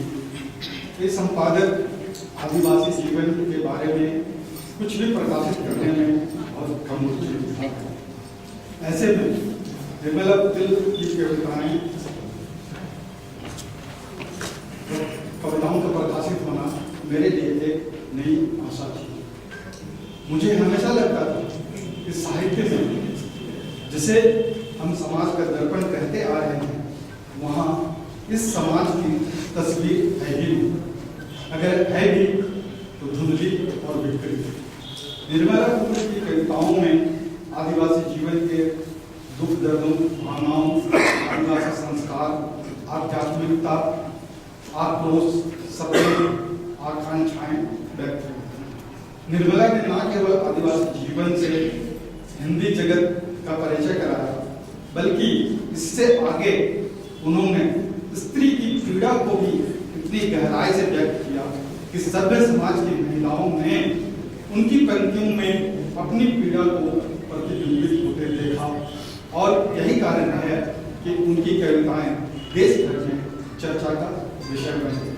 कई संपादक आदिवासी जीवन के बारे में कुछ भी प्रकाशित करने में बहुत कम रुचि दिखाता है। ऐसे में निर्मला पुतिल की कविताओं का प्रकाशित होना मेरे लिए एक नई आशा थी। मुझे हमेशा लगता था कि साहित्य में जिसे हम समाज का दर्पण कहते आ रहे हैं, वहाँ इस समाज की तस्वीर है ही नहीं, अगर है भी तो धुंधली और विकृत। निर्मला पुतिल की कविताओं में आदिवासी जीवन के दुख दर्दों, भावनाओं, आदिवासी संस्कार, आध्यात्मिकता, आक्रोश, सपने, आकांक्षाएं व्यक्त हैं। निर्मला ने न केवल आदिवासी जीवन से हिंदी जगत का परिचय कराया, बल्कि इससे आगे उन्होंने स्त्री की पीड़ा को भी इतनी गहराई से व्यक्त किया कि सभ्य समाज की महिलाओं ने उनकी पंक्तियों में अपनी पीड़ा को प्रतिबिंबित होते देखा, और यही कारण है कि उनकी कविताएं देश भर में चर्चा का विषय बन गई।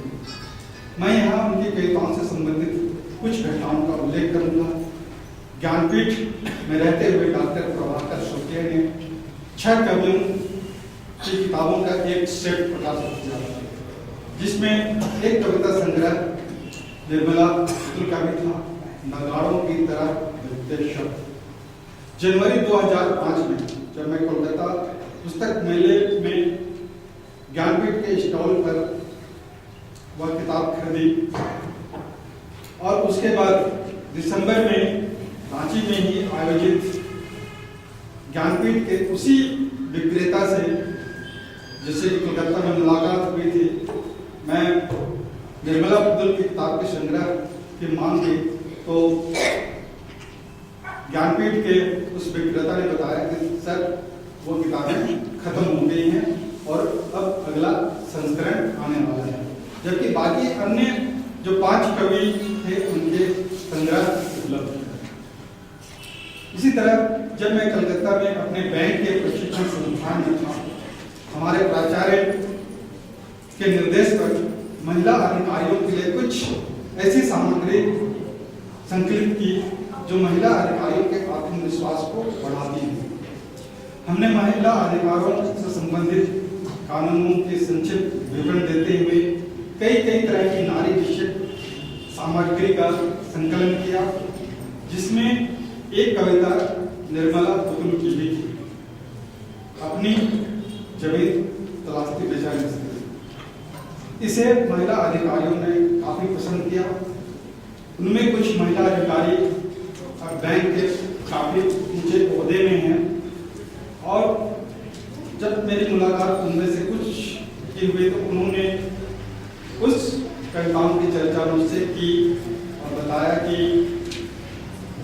मैं यहाँ उनकी कविताओं से संबंधित कुछ घटनाओं का उल्लेख करूंगा। ज्ञानपीठ में रहते हुए डॉक्टर प्रभाकर शुक्ल ने 6 कवियों की किताबों का एक सेट प्रकाशित किया, जिसमें एक कविता संग्रह निर्मला पुतिल का भी था, नगाड़ों की तरह बजते शब्द। जनवरी 2005 में जब मैं कोलकाता पुस्तक मेले में ज्ञानपीठ के स्टॉल पर वह किताब खरीदी, और उसके बाद दिसंबर में रांची में ही आयोजित ज्ञानपीठ के उसी विक्रेता से, जिससे कोलकाता में मुलाकात हुई थी, मैं निर्मला पुतिल की किताब के संग्रह की मांग की, तो ज्ञानपीठ के उस विक्रेता ने बताया कि सर वो किताबें खत्म हो गई हैं और अब अगला संस्करण आने वाला है, जबकि बाकी अन्य जो 5 कवि थे उनके संग्रह उपलब्ध है। इसी तरह जब मैं कलकत्ता में अपने बैंक के प्रशिक्षण संस्थान में था, हमारे प्राचार्य के निर्देश पर महिला अधिकारियों के लिए कुछ ऐसी सामग्री संकलित की जो महिला अधिकारियों के आत्मविश्वास को बढ़ाती है। हमने महिला अधिकारों से संबंधित कानूनों के संक्षिप्त विवरण देते हुए कई तरह की नारी विषयक सामग्री का संकलन किया, जिसमें एक कविता निर्मला पुतिल की भी थी, अपनी जमीन तलाशती बेचारी स्त्री। इसे महिला अधिकारियों ने काफी पसंद किया। उनमें कुछ महिला अधिकारी बैंक के काफी ऊंचे ओहदे में हैं, और जब मेरी मुलाकात उनमें से कुछ की हुई तो उन्होंने उस कविताओं की चर्चा मुझसे की और बताया कि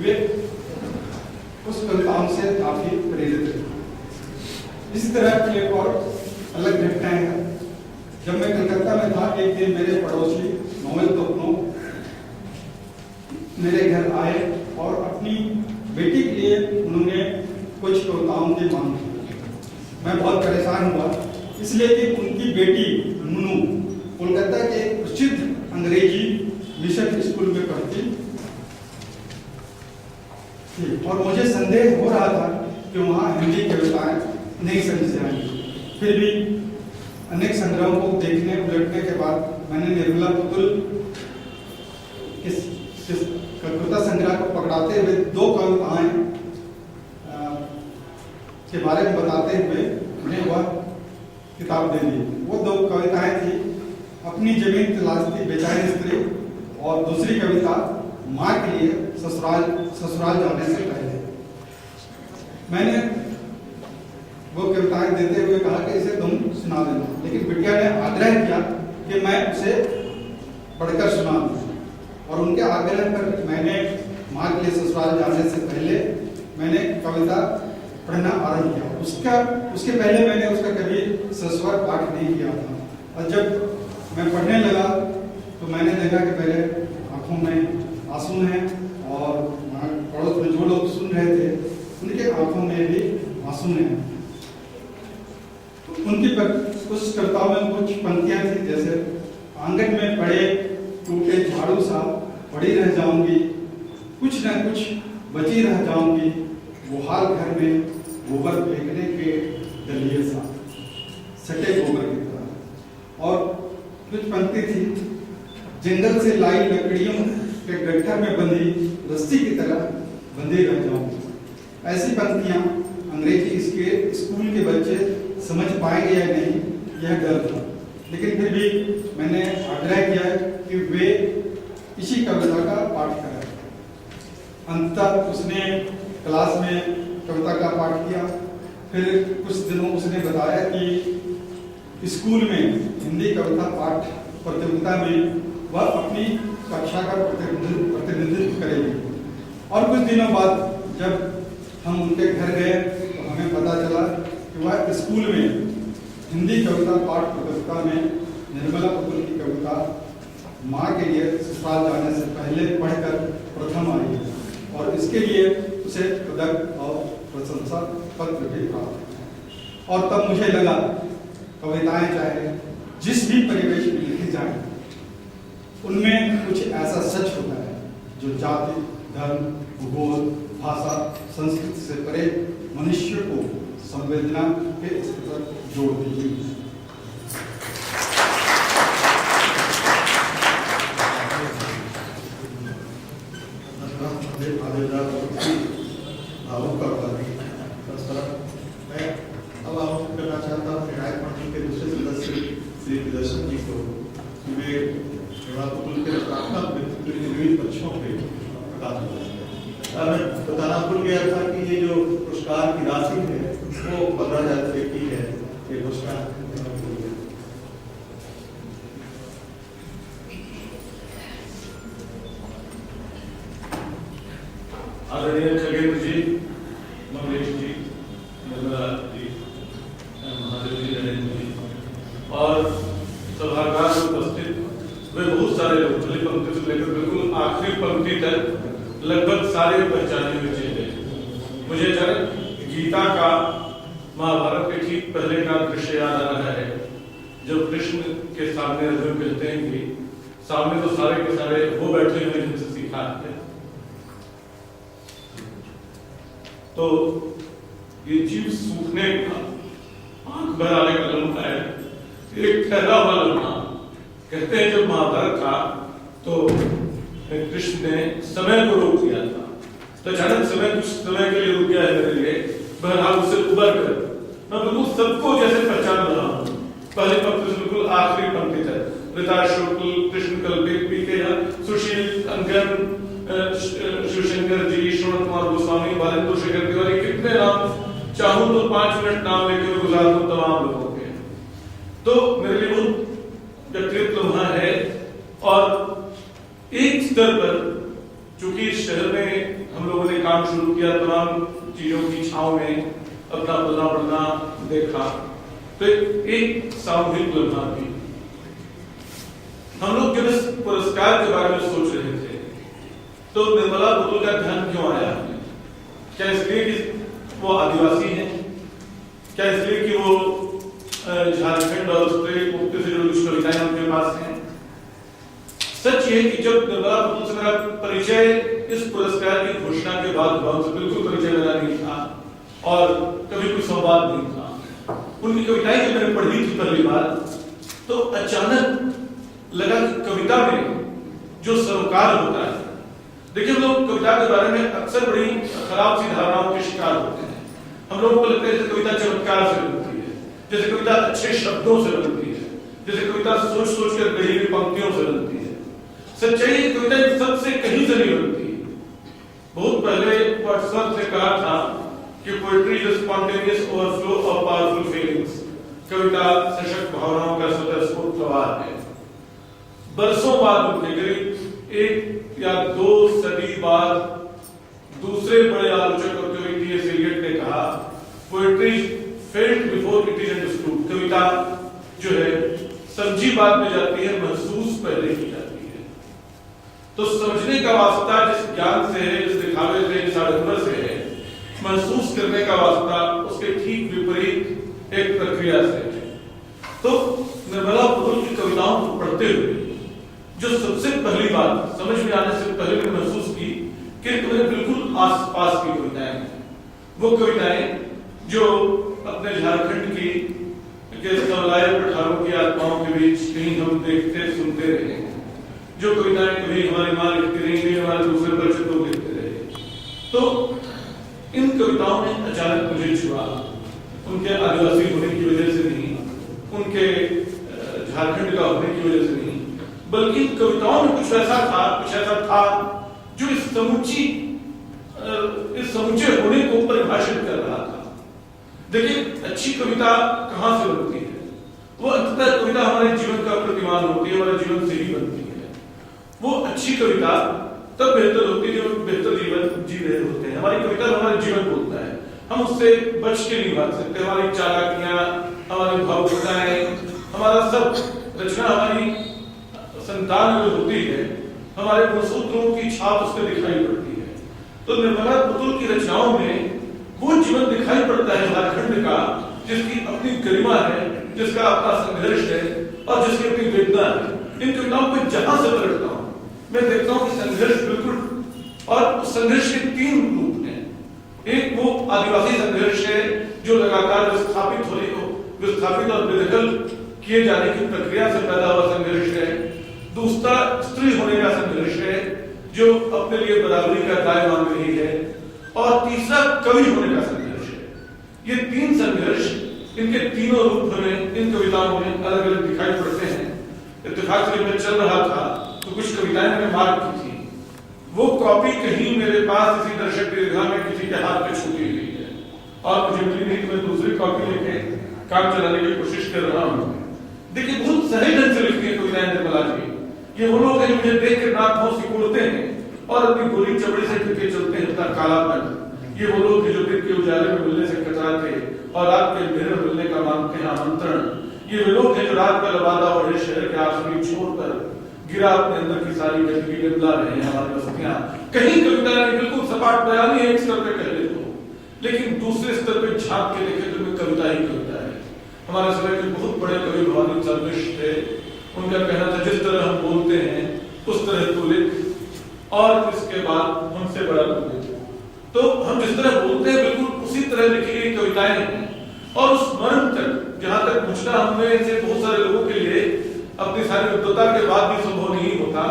वे उस कविताओं से काफी प्रेरित थे। इसी तरह की एक और अलग घटनाएं हैं। जब मैं कलकत्ता में था, एक दिन मेरे पड़ोसी नोवेल तोपनो मेरे घर आए और अपनी बेटी के लिए उन्होंने कुछ कविताओं की मांग की। मैं बहुत परेशान हुआ, इसलिए कि उनकी बेटी मुनू कोलकाता के एक प्रसिद्ध अंग्रेजी मिशन स्कूल में पढ़ती थी, और मुझे संदेह हो रहा था कि वहाँ हिंदी कविताएं नहीं समझ जाएंगी। फिर भी अनेक संग्रहों को देखने उलटने के बाद मैंने निर्मला पुतिल कविता संग्रह को पकड़ाते हुए 2 कविताएं के बारे में बताते हुए उन्हें वह किताब दे दी। वो 2 कविताएं थी, अपनी जमीन तलाशती बेचारी स्त्री, और दूसरी कविता माँ के लिए ससुराल जाने से पहले। मैंने वो कविताएं देते हुए कहा कि इसे तुम सुना देना, लेकिन बिटिया ने आग्रह किया कि मैं उसे पढ़कर सुना दूं, और उनके आग्रह पर मैंने माँ के लिए ससुराल जाने से पहले मैंने कविता पढ़ना आरंभ किया। उसके पहले मैंने उसका कभी सस्वर पाठ नहीं किया था, और जब मैं पढ़ने लगा तो मैंने देखा कि मेरे आंखों में आंसू हैं, और पड़ोस में जो लोग सुन रहे थे उनके आंखों में भी आंसू हैं। तो उनकी कुछ कविताओं में कुछ पंक्तियां थी, जैसे आंगन में पड़े टूटे झाड़ू सा पड़ी रह जाऊंगी, कुछ न कुछ बची रह जाऊंगी, वो हाल घर में गोबर फेंकने के दलिए सा, सटे गोबर की तरह। और कुछ पंक्ति थी, जंगल से लाई लकड़ियों के गट्ठर में बंधी रस्सी की तरह बंधे रह जाऊंगी। ऐसी पंक्तियां अंग्रेजी स्कूल के बच्चे समझ पाएंगे या नहीं, यह डर था, लेकिन फिर भी मैंने आग्रह किया कि वे इसी कविता का पाठ करें। अंततः उसने क्लास में कविता का पाठ किया। फिर कुछ दिनों उसने बताया कि स्कूल में हिंदी कविता पाठ प्रतियोगिता में वह अपनी कक्षा का प्रतिनिधित्व करेगी। और कुछ दिनों बाद जब हम उनके घर गए तो हमें पता चला कि वह स्कूल में हिंदी कविता पाठ प्रतियोगिता में निर्मला पुतुल की कविता माँ के लिए ससुराल जाने से पहले पढ़कर प्रथम आई है, और इसके लिए उसे पदक और प्रशंसा पत्र भी प्राप्त। और तब मुझे लगा कविताएं चाहे जिस भी परिवेश में लिखी जाए, उनमें कुछ ऐसा सच होता है जो जाति, धर्म, भूगोल, भाषा, संस्कृति से परे मनुष्य को संवेदना के स्तर पर जोड़ देती है। मैं अब आमंत्रित करना चाहता हूँ न्याय मंडल के दूसरे सदस्य श्री प्रदर्शन जी को कि वे पुतुल के रचनात्मक व्यक्तित्व के विविध पक्षों पे प्रकाश डालें। मैं बताना भूल गया था कि ये जो पुरस्कार की राशि है वो 15,000 रुपये की है। ये पुरस्कार आदरणीय खगेंद्र जी, मंगलेश जी, निर्मला जी, महादेव जी, नरेंद्र जी और सभागार में उपस्थित वे बहुत सारे लोग पहली पंक्ति से लेकर बिल्कुल आखिरी पंक्ति तक लगभग सारे पहचाने हुए चेहरे। मुझे जब गीता का महाभारत के ठीक पहले का दृश्य याद आ रहा है, जब कृष्ण के सामने अर्जुन कहते हैं कि सामने तो सारे के सारे वो बैठे हुए जिनसे सीखा है। तो ये जीव सूखने का, आंख भर आने का लम्हा है, एक ठहरा हुआ लम्हा। कहते हैं जब महाभारत था तो कृष्ण ने समय को रोक दिया था, तो अचानक समय कुछ समय के लिए रुक गया है मेरे लिए, बहरहाल उससे उबर कर मैं बिल्कुल सबको जैसे पहचान रहा हूँ, पहली पंक्ति से बिल्कुल आखिरी पंक्ति तक। ऋता शुक्ल, कृष्ण कल्पित, पीके, सुशील, अंगन, शिवशंकर जी, श्रवण कुमार गोस्वामी, बालेंद्र शेखर तिवारी, कितने नाम चाहूं तो 5 मिनट नाम लेकर गुजार दूं तमाम लोगों के। तो मेरे लिए वो व्यक्तित्व वहां है। और एक स्तर पर चूंकि इस शहर में हम लोगों ने काम शुरू किया, तमाम चीजों की छांव में अपना पलना बढ़ना देखा, तो एक सामूहिक लम्हा भी हम लोग जब इस पुरस्कार के बारे में सोच रहे थे तो निर्मला पुतुल का ध्यान क्यों आया? क्या इसलिए कि वो आदिवासी हैं? क्या इसलिए कि वो झारखंड और उसके मुक्ति से जुड़ी कुछ कविताएं उनके पास हैं? सच ये कि जब निर्मला पुतुल से मेरा परिचय इस पुरस्कार की घोषणा के बाद हुआ, उनसे बिल्कुल परिचय मेरा नहीं था और कभी कोई संवाद नहीं था। उनकी कविताएं जब मैंने पढ़ी थी पहली बार तो अचानक लगा कि कविता में जो सरोकार होता है, देखिए हम लोग कविता के बारे में अक्सर बड़ी खराब सी धारणाओं के शिकार होते हैं। हम लोगों को लगता है जैसे कविता चमत्कार से बनती है, जैसे कविता अच्छे शब्दों से बनती है, जैसे कविता सोच सोच कर गढ़ी हुई पंक्तियों से बनती है। सच्चाई कविता सबसे कहीं से नहीं बनती। बहुत पहले वर्ड्सवर्थ ने कहा था कि poetry is spontaneous overflow of powerful feelings. कविता सशक्त भावनाओं का स्वतःस्फूर्त प्रवाह है। बरसों बाद उनके करीब 1 या 2 सदी बाद दूसरे बड़े आलोचक और कवि टी.एस. एलियट ने कहा, poetry failed before it is understood. कविता जो है समझी बाद में जाती है, महसूस पहले की जाती है। तो समझने का वास्ता जिस ज्ञान से है, जिस दिखावे से, जिस आडंबर से है, महसूस करने का वास्ता उसके ठीक विपरीत एक प्रक्रिया से है। तो निर्मला पुतुल की कविताओं को पढ़ते हुए जो सबसे पहली बात समझ में आने से पहले मैंने महसूस की कि तुम्हें बिल्कुल आसपास की कविताएं हैं, वो कविताएं जो अपने झारखंड की के सवलाए पठारों की आत्माओं के बीच कहीं हम देखते सुनते रहे, जो कविताएं कभी हमारी माँ लिखती रही, कभी हमारे दूसरे परिचित लोग लिखते रहे। तो इन कविताओं ने अचानक मुझे छुआ, उनके आदिवासी होने की वजह से नहीं, उनके झारखंड का होने की वजह से नहीं, बल्कि इन कविताओं में कुछ ऐसा था जो इस समूचे होने को परिभाषित कर रहा था। देखिए, अच्छी कविता कहां से बनती है? वो अंततः कविता हमारे जीवन का प्रतिमान होती है, हमारे जीवन से ही बनती है। वो अच्छी कविता तब बेहतर होती है जब बेहतर जीवन जी रहे होते हैं। हमारी कविता हमारे जीवन बोलता है, हम उससे बच के नहीं भाग सकते। हमारी चालाकियां, हमारी भावुकताएं, हमारा सब रचना, हमारी संतान जो होती है, हमारे गुणसूत्रों की छाप उसमें दिखाई पड़ती है। तो निर्मला पुतुल की रचनाओं में वो जीवन दिखाई पड़ता है झारखंड का, जिसकी अपनी गरिमा है, जिसका अपना संघर्ष है और जिसकी अपनी वेदना है। इन कविताओं को जहां से पलटता हूं, मैं देखता हूं कि संघर्ष बिल्कुल, और उस संघर्ष के 3 रूप हैं। एक वो आदिवासी संघर्ष है जो लगातार विस्थापित और बेदखल किए जाने की प्रक्रिया से पैदा हुआ संघर्ष है। दूसरा स्त्री होने का संघर्ष है जो अपने लिए बराबरी का न्याय मांग रही है, और तीसरा कवि होने का संघर्ष है। ये 3 संघर्ष, इनके तीनों रूप हमें इन कविताओं में अलग अलग दिखाई पड़ते हैं। इत्तेफाक से मैं चल रहा था तो कुछ कविताएं मैंने मार्क की थी, वो कॉपी कहीं मेरे पास किसी दर्शक दीर्घा में किसी के हाथ में छूटी हुई है और मुझे मिली नहीं, तो मैं दूसरी कॉपी लेके काम चलाने की कोशिश कर रहा हूँ। देखिए, बहुत सही ढंग से लिखती है कविताएं निर्मला जी। ये वो लोग हैं जो मुझे देख के नाक मुंह सिकोड़ते हैं और अपनी गोली चमड़ी से करके चलते हैं अपना कालापन। ये वो लोग हैं जो दिन के उजाले में मिलने से कतराते और रात के अंधेरे में मिलने का मांगते हैं आमंत्रण। ये वे लोग हैं जो रात का लबादा और शहर के आसमी छोड़कर गिरा अपने अंदर की सारी गंदगी बदला रहे हैं हमारी बस्तियां। कहीं कविताएं बिल्कुल सपाट बयानी है एक स्तर पे कह ले तो, लेकिन दूसरे स्तर पे झांक के देखे तो कविता ही कविता है। हमारे समय के बहुत बड़े कवि भवानी चंद्र थे, उनका कहना था जिस तरह हम बोलते हैं उस तरह तू लिख, और इसके बाद हमसे बड़ा लिख। तो हम जिस तरह बोलते हैं बिल्कुल उसी तरह लिखी गई कविताएं हैं, और उस मर्म तक जहां तक पहुंचना हमें से बहुत सारे लोगों के लिए अपनी सारी विद्वता के बाद भी संभव नहीं होता,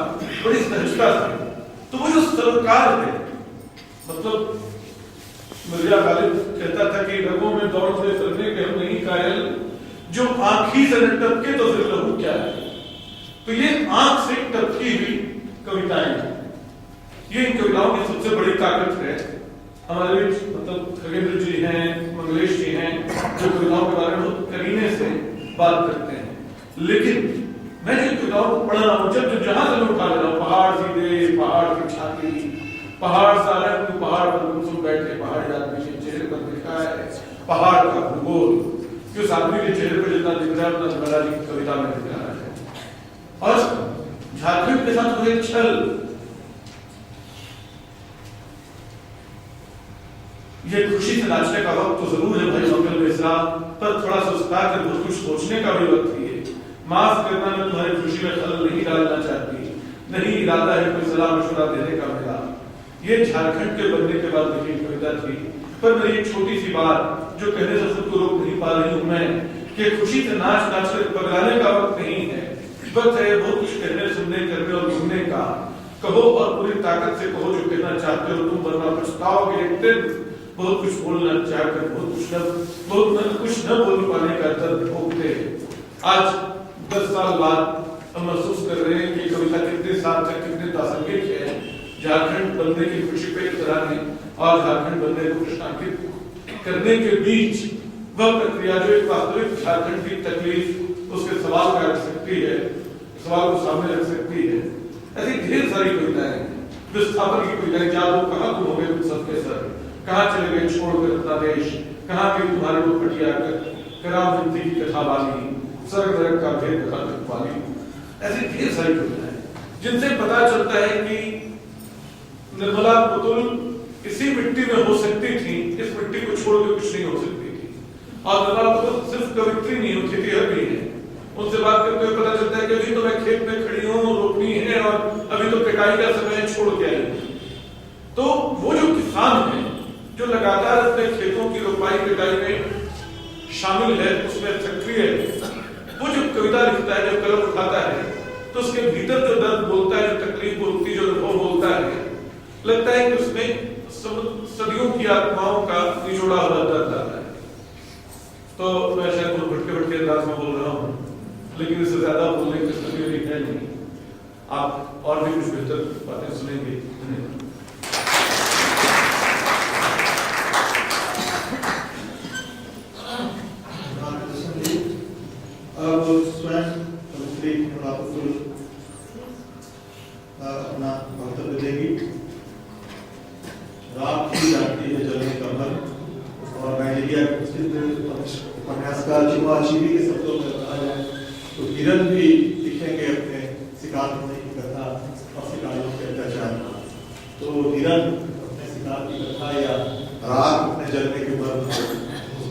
बड़ी सहजता से। तो वो जो सरोकार है, मतलब मिर्जा गालिब कहता था कि रगों में दौड़ते फिरने के हम नहीं कायल, जो आंखी से न टपके तो फिर लहू क्या है। तो ये आंख से टपकी हुई कविताएं हैं, ये इन कविताओं की सबसे बड़ी ताकत है। हमारे बीच मतलब खगेंद्र जी हैं, मंगलेश जी हैं, जो कविताओं के बारे में करीने से बात करते हैं। लेकिन मैं जिन कविताओं को पढ़ रहा हूँ, जब जहां से मैं उठा ले रहा हूँ, पहाड़ सीधे, पहाड़ की छाती, पहाड़ सारा पहाड़ पर गुमसुम बैठे पहाड़ी आदमी के चेहरे पर दिखा है पहाड़ का भूगोल, जो उस आदमी के चेहरे पर जितना दिख रहा है उतना निर्मला जी की कविता में दिख रहा है। और झारखंड के साथ हुए छल, ये खुशी से नाचने का वक्त तो जरूर है भाई मंगल मिश्रा, पर थोड़ा सा उसका कर बहुत कुछ सोचने का भी वक्त ही है। माफ करना, मैं तुम्हारी खुशी में खलल नहीं डालना चाहती, नहीं इरादा है कोई सलाह मशवरा देने का मेरा। ये झारखंड के बनने के बाद लिखी कविता थी, पर मेरी एक छोटी सी बात जो कहने से खुद को रोक नहीं पा रही हूं मैं, कि खुशी से नाच नाच कर पगलाने का वक्त नहीं है, वक्त है बहुत कुछ कहने, सुनने, करने और घूमने का। कहो और पूरी ताकत से कहो जो कहना चाहते हो तुम, वरना पछताओगे एक दिन। बहुत कुछ बोलना चाहकर बहुत कुछ न बोल पाने का दर्द भोगते। आज 10 साल बाद हम महसूस कर रहे हैं कि कविता कितने सार्थक, कितने प्रासंगिक है। झारखंड बनने की खुशी पे तरह ने और झारखंड बनने को कृष्णांकित करने के बीच वह प्रक्रिया जो एक वास्तविक झारखंड की तकलीफ उसके सवाल का रख सकती है, सवाल को सामने रख सकती है। ऐसी ढेर सारी कविताएं हैं, विस्थापन की कविताएं, क्या वो कहाँ गुम हो गए तुम सबके सर, कहाँ चले गए छोड़कर अपना देश, कहाँ गई तुम्हारे वो खटिया कराम जिंदगी की कथा वाली, स्वर्ग नरक का भेद कथा वाली। ऐसी ढेर सारी कविताएं जिनसे पता चलता है कि निर्मला पुतुल इसी मिट्टी में हो सकती थी, इस मिट्टी को छोड़ के कुछ नहीं हो सकती थी। और निर्मला पुतुल सिर्फ कवित्री नहीं होती थी, हर भी है। उनसे बात करते हुए पता चलता है कि अभी तो मैं खेत में खड़ी हूँ, रोपनी है और अभी तो कटाई का समय छोड़ के आई। तो वो जो किसान है जो लगातार अपने खेतों की रोपाई कटाई में शामिल है, उसमें सक्रिय है, वो जो कविता लिखता है, जो कलम उठाता है, तो उसके भीतर जो दर्द बोलता है, जो तकलीफ बोलती है, जो अनुभव बोलता है, लगता है कि उसमें सदियों की आत्माओं का निचोड़ा हुआ दर्द आता है। तो मैं शायद बहुत भटके अंदाज में बोल रहा हूँ, लेकिन इससे ज्यादा बोलने की स्थिति मेरी है नहीं। आप और भी कुछ बेहतर बातें सुनेंगे। अब स्वयं कवित्री अपना वक्तव्य देगी। रात ही जाती है जलने का भर, और नाइजीरिया के प्रसिद्ध उपन्यासकार चिनुआ अचेबे के शब्दों में कहा जाए तो हिरन भी लिखेंगे अपने शिकार होने की कथा और शिकारियों के अत्याचार। तो हिरन अपने शिकार की कथा या रात अपने जलने के भर उस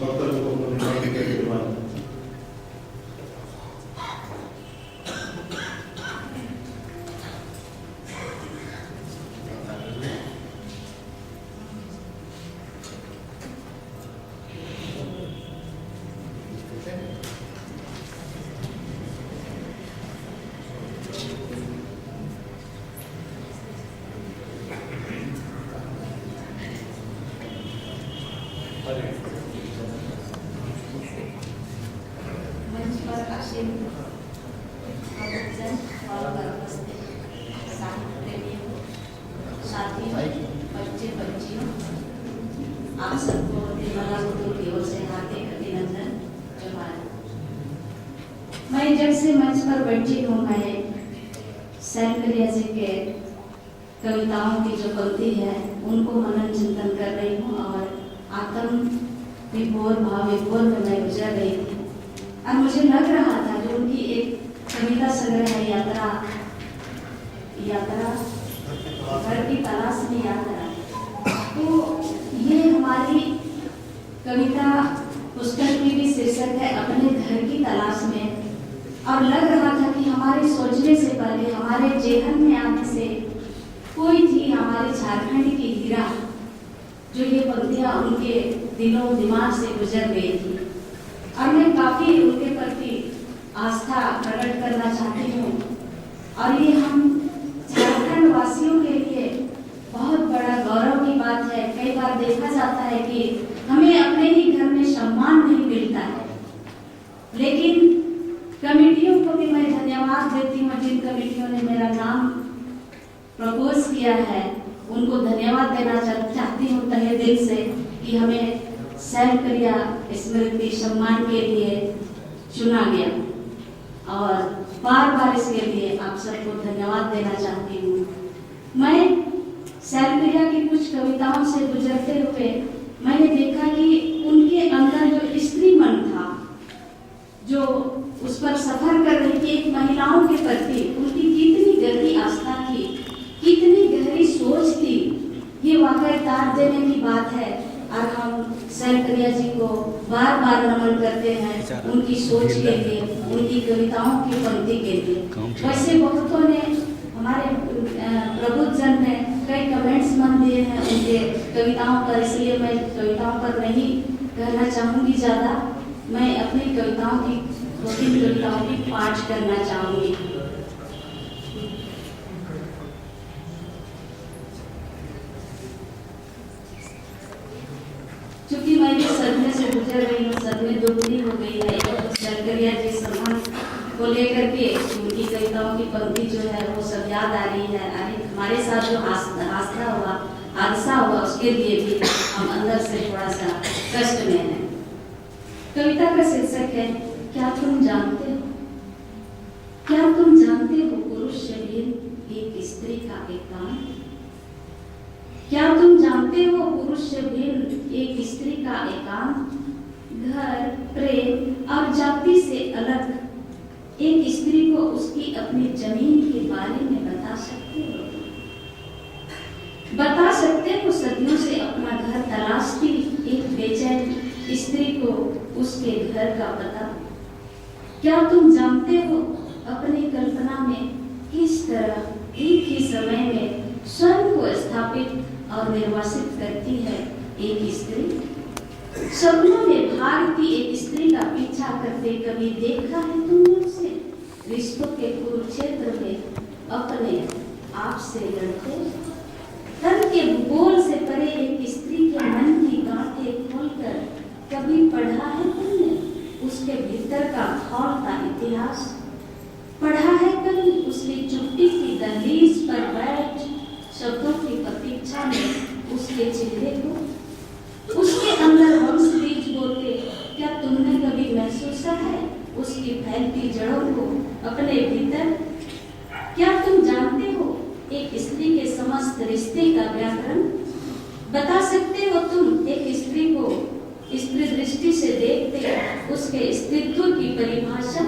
वक्तव्य को उन्होंने निर्माण। मंच पर आसीन आयोजन और उपस्थित साहित्य प्रेमियों, साथियों, बच्चे बच्चियों, आप सबको निर्मला बुद्धू की ओर से हार्दिक अभिनंदन। जोहार। मैं जब से मंच पर बैठी हूँ, मैं सैलप्रिया जी के कविताओं की जो पंक्ति है उनको मनन चिंतन कर रही हूँ, और आत्म विभोर भाव विभोर में मैं गुजर रही थी, और मुझे लग रहा था जो उनकी एक कविता संग्रह है यात्रा घर की तलाश में यात्रा, तो ये हमारी कविता पुस्तक की भी शीर्षक है अपने घर की तलाश में। और लग रहा था कि हमारे सोचने से पहले, हमारे जेहन में आने से कोई थी हमारे झारखंड की हीरा, जो ये पंक्तियां उनके दिलों दिमाग से गुजर गई थी, और मैं काफी उनके प्रति आस्था प्रकट करना चाहती हूँ। और ये हम झारखंड वासियों के लिए बहुत बड़ा गौरव की बात है। कई बार देखा जाता है कि हमें अपने ही घर में सम्मान नहीं मिलता है, लेकिन कमेटियों को भी मैं धन्यवाद देती हूँ, जिन कमेटियों ने मेरा नाम प्रपोज किया है, उनको धन्यवाद देना चाहती हूँ तहे दिल से कि हमें सैलप्रिया स्मृति सम्मान के लिए चुना गया, और बार बार इसके लिए आप सबको धन्यवाद देना चाहती हूँ। मैं सैलप्रिया की कुछ कविताओं से गुजरते हुए मैंने देखा कि उनके अंदर जो स्त्री मन था, जो उस पर सफर कर रही थी, एक महिलाओं के प्रति उनकी कितनी गहरी आस्था थी, कितनी गहरी सोच थी, ये वाकई तार देने की बात है। और हम सैलप्रिया जी को बार बार नमन करते हैं उनकी सोच के लिए, उनकी कविताओं की पंक्ति के लिए। वैसे बहुतों ने, हमारे प्रबुद्धजन ने कई कमेंट्स मन दिए हैं उनके कविताओं पर, इसलिए मैं कविताओं पर नहीं कहना चाहूँगी ज़्यादा। मैं अपनी कविताओं की 2-3 कविताओं की पाठ करना चाहूँगी। क्योंकि मैं भी सदमे से गुजर रही हूँ, सदमे दोगुनी हो गई है। सैलप्रिया जी सम्मान को लेकर के उनकी कविताओं की पंक्ति जो है वो सब याद आ रही है। अरे हमारे साथ जो हादसा हुआ उसके लिए भी हम अंदर से थोड़ा सा कष्ट में हैं। कविता का शीर्षक है क्या तुम जानते हो, क्या तुम जानते हो पुरुष शरीर एक स्त्री का एकांत। क्या तुम जानते हो पुरुष से भिन्न एक स्त्री का एकांत, घर, प्रेम और जाति से अलग एक स्त्री को उसकी अपनी जमीन के बारे में बता सकते हो। बता सकते हो सदियों से अपना घर तलाशती एक बेचैन स्त्री को उसके घर का पता। क्या तुम जानते हो अपनी कल्पना में किस तरह एक ही समय में स्वयं को स्थापित और निर्वासित करती है एक स्त्री। सपनों में भागती एक स्त्री का पीछा करते कभी देखा है तुमने उसे? रिश्तों के कुरुक्षेत्र में अपने आप से लड़ते। तन के भूगोल से परे एक स्त्री के मन की गांठें खोलकर कभी पढ़ा है तुमने उसके भीतर का खौलता इतिहास? पढ़ा है कभी उसकी चुप्पी की दहलीज पर बैठ शब्दों की प्रतीक्षा में उसके चेहरे को? उसके अंदर हंस बीज बोलते क्या तुमने कभी महसूस है उसकी फैलती जड़ों को अपने भीतर? क्या तुम जानते हो एक स्त्री के समस्त रिश्ते का व्याकरण? बता सकते हो तुम एक स्त्री को स्त्री दृष्टि से देखते उसके स्त्रीत्व की परिभाषा?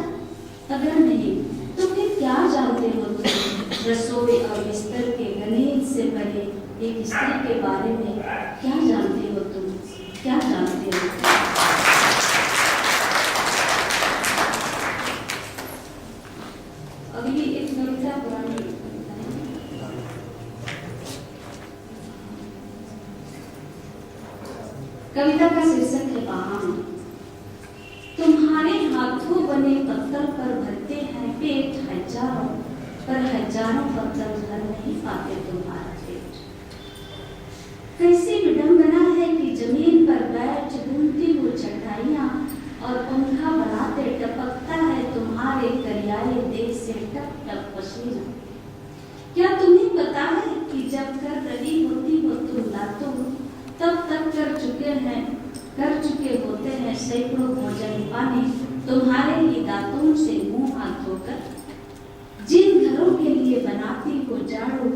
अगर नहीं तो फिर क्या जानते हो तुम रसोई और बिस्तर के गणित से परे एक स्त्री के बारे में? क्या जानते हो तुम? क्या जानते हो? अगली एक कविता पुरानी कविता है। कविता का शीर्षक है बहाना। तुम्हारे हाथों बने पत्थर पर भरते हैं पेट हजारों, पर हजारों पत्थर भर नहीं पाते तुम्हारा पेट। कैसी विडंबना है कि जमीन पर बैठ बुनती वो चटाइयां और पंखा बनाते टपकता है तुम्हारे करियाए देश से टप टप पसीना। क्या तुम्हें पता है कि जब कर रही होती हो तुम लातों तब तक कर चुके होते हैं सैकड़ों भोजन पानी तुम्हारे ही दांतों से मुंह हाथ धोकर। जिन घरों के लिए बनाती हो झाड़ू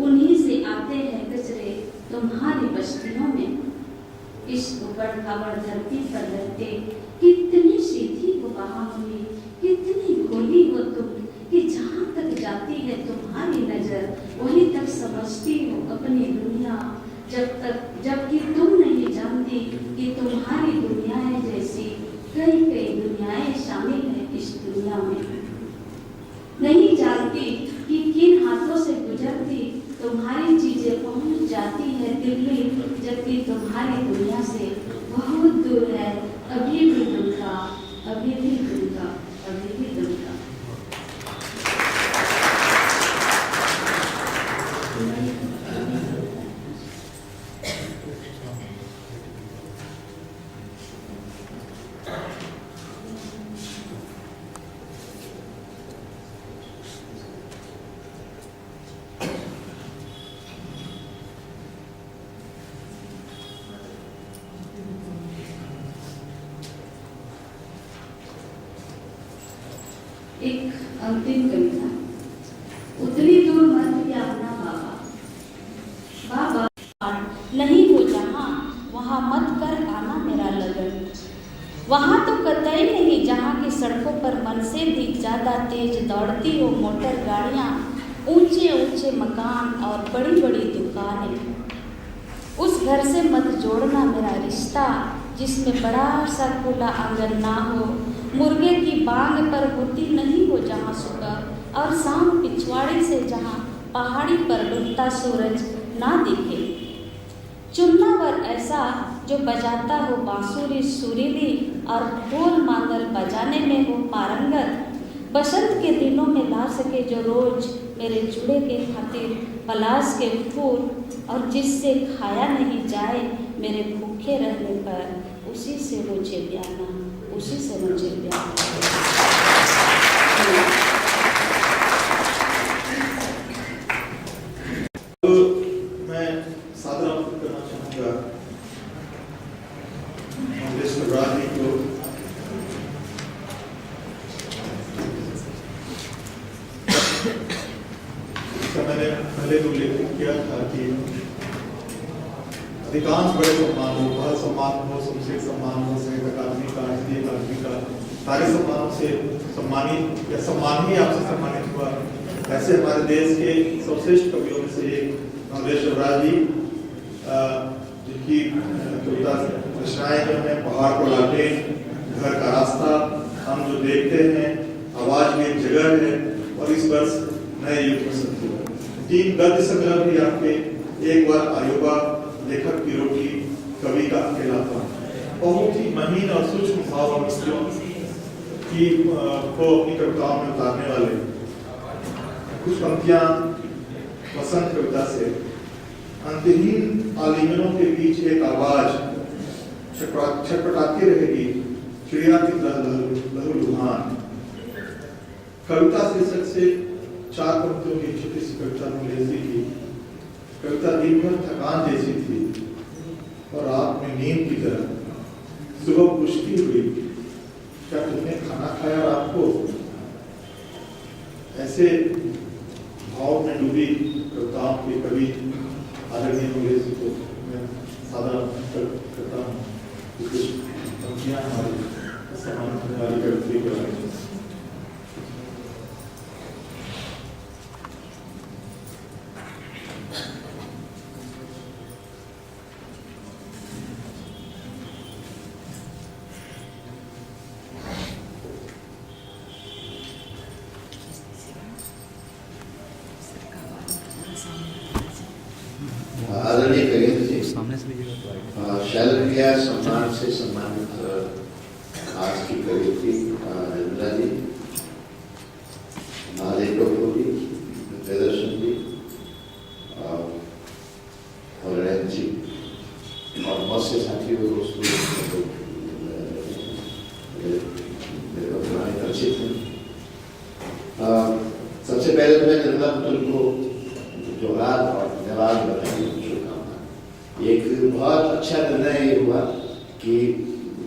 उन्हीं से आते हैं कचरे तुम्हारी बस्तियों में। इस ऊबड़ खाबड़ धरती पर रहते कितनी सीधी वो बहादुरी, कितनी भोली हो तुम कि जहाँ तक जाती है तुम्हारी नजर वहीं तक समझती हो अपनी दुनिया, जबकि तुम नहीं जानती कि तुम्हारी दुनियाएं जैसी कई कई दुनियाएं शामिल हैं इस दुनिया में। नहीं जानती कि किन हाथों से गुजरती तुम्हारी चीजें पहुंच जाती है दिल्ली, जबकि तुम्हारी दुनिया से बहुत दूर है अभी भी दुर्गा, अभी भी दुर्गा, अभी भी दुर्गा। एक अंतिम कविता। उतनी दूर मत जाना बाबा, बाबा नहीं हो जहाँ वहाँ मत कर आना मेरा लगन। वहाँ तो कतई नहीं जहाँ की सड़कों पर मन से भी ज़्यादा तेज दौड़ती हो मोटर गाड़ियाँ, ऊंचे ऊंचे मकान और बड़ी बड़ी दुकानें। उस घर से मत जोड़ना मेरा रिश्ता जिसमें बड़ा सा खुला आंगन ना हो, मुर्गे की बांग पर होती नहीं हो जहाँ सुबह और शाम पिछवाड़े से जहाँ पहाड़ी पर डूबता सूरज ना दिखे। चुनना वर ऐसा जो बजाता हो बांसुरी सुरीली और ढोल मांदल बजाने में हो पारंगत, बसंत के दिनों में ला सके जो रोज मेरे जुड़े के खातिर पलाश के फूल, और जिससे खाया नहीं जाए मेरे भूखे रहने पर, उसी से मुझे ब्याना, उसी से मुझे ब्याना। तो मैं सादर आमंत्रित करना चाहूँगा कांग्रेस राजनीति को। मैंने पहले तो उल्लेख किया था कि अधिकांश बड़े सम्मान हो, वह सम्मान हो, शमशेर सम्मान हो, शहीद अकादमी का, हिंदी अकादमी का, सारे सम्मानों से सम्मानित या सम्मान ही आपसे सम्मानित हुआ। ऐसे हमारे देश के सर्वश्रेष्ठ कवियों में से एक नवलेश शिवराज जी, जिनकी कविता रचनाएं जो है पहाड़ को लाटे, घर का रास्ता, हम जो देखते हैं, आवाज में एक जगह है और इस वर्ष नए युग में सत्य। 3 गद्य संग्रह भी आपके एक बार आयोबा लेखक की रोटी कवि का अकेलापन, बहुत ही महीन और सूक्ष्म भाव की को अपनी कविताओं में उतारने वाले कुछ पंक्तियां वसंत कविता से। अंतहीन आलिंगनों के बीच एक आवाज छटपटाती रहेगी, चिड़िया की लहूलुहान। कविता शीर्षक से 4 पंक्तियों की छोटी सी कविता मैंने ऐसी की। कविता दिन भर थकान जैसी थी और रात में नींद की तरह। सुबह पुष्टि हुई, क्या तुमने खाना खाया रात को? ऐसे भाव में डूबी कविताओं के कवि आदरणीय अंग्रेजी को मैं साधारण करता हूँ। कुछ पंक्तियां हमारी सम्मान करने वाली कवित्री के बारे में। आदरणीय कवियत्री जी, शैलप्रिया सम्मान से सम्मानित आज की कवियत्री निर्मला जी, महादेव कपूर जी, प्रियदर्शन जी और रैन जी और बहुत से साथियों दोस्तों मेरे को पुराने परिचित हैं। सबसे पहले तो मैं निर्मला पुतुल को जोहार और धन्यवाद बताने की शुभकामना। एक बहुत अच्छा निर्णय ये हुआ कि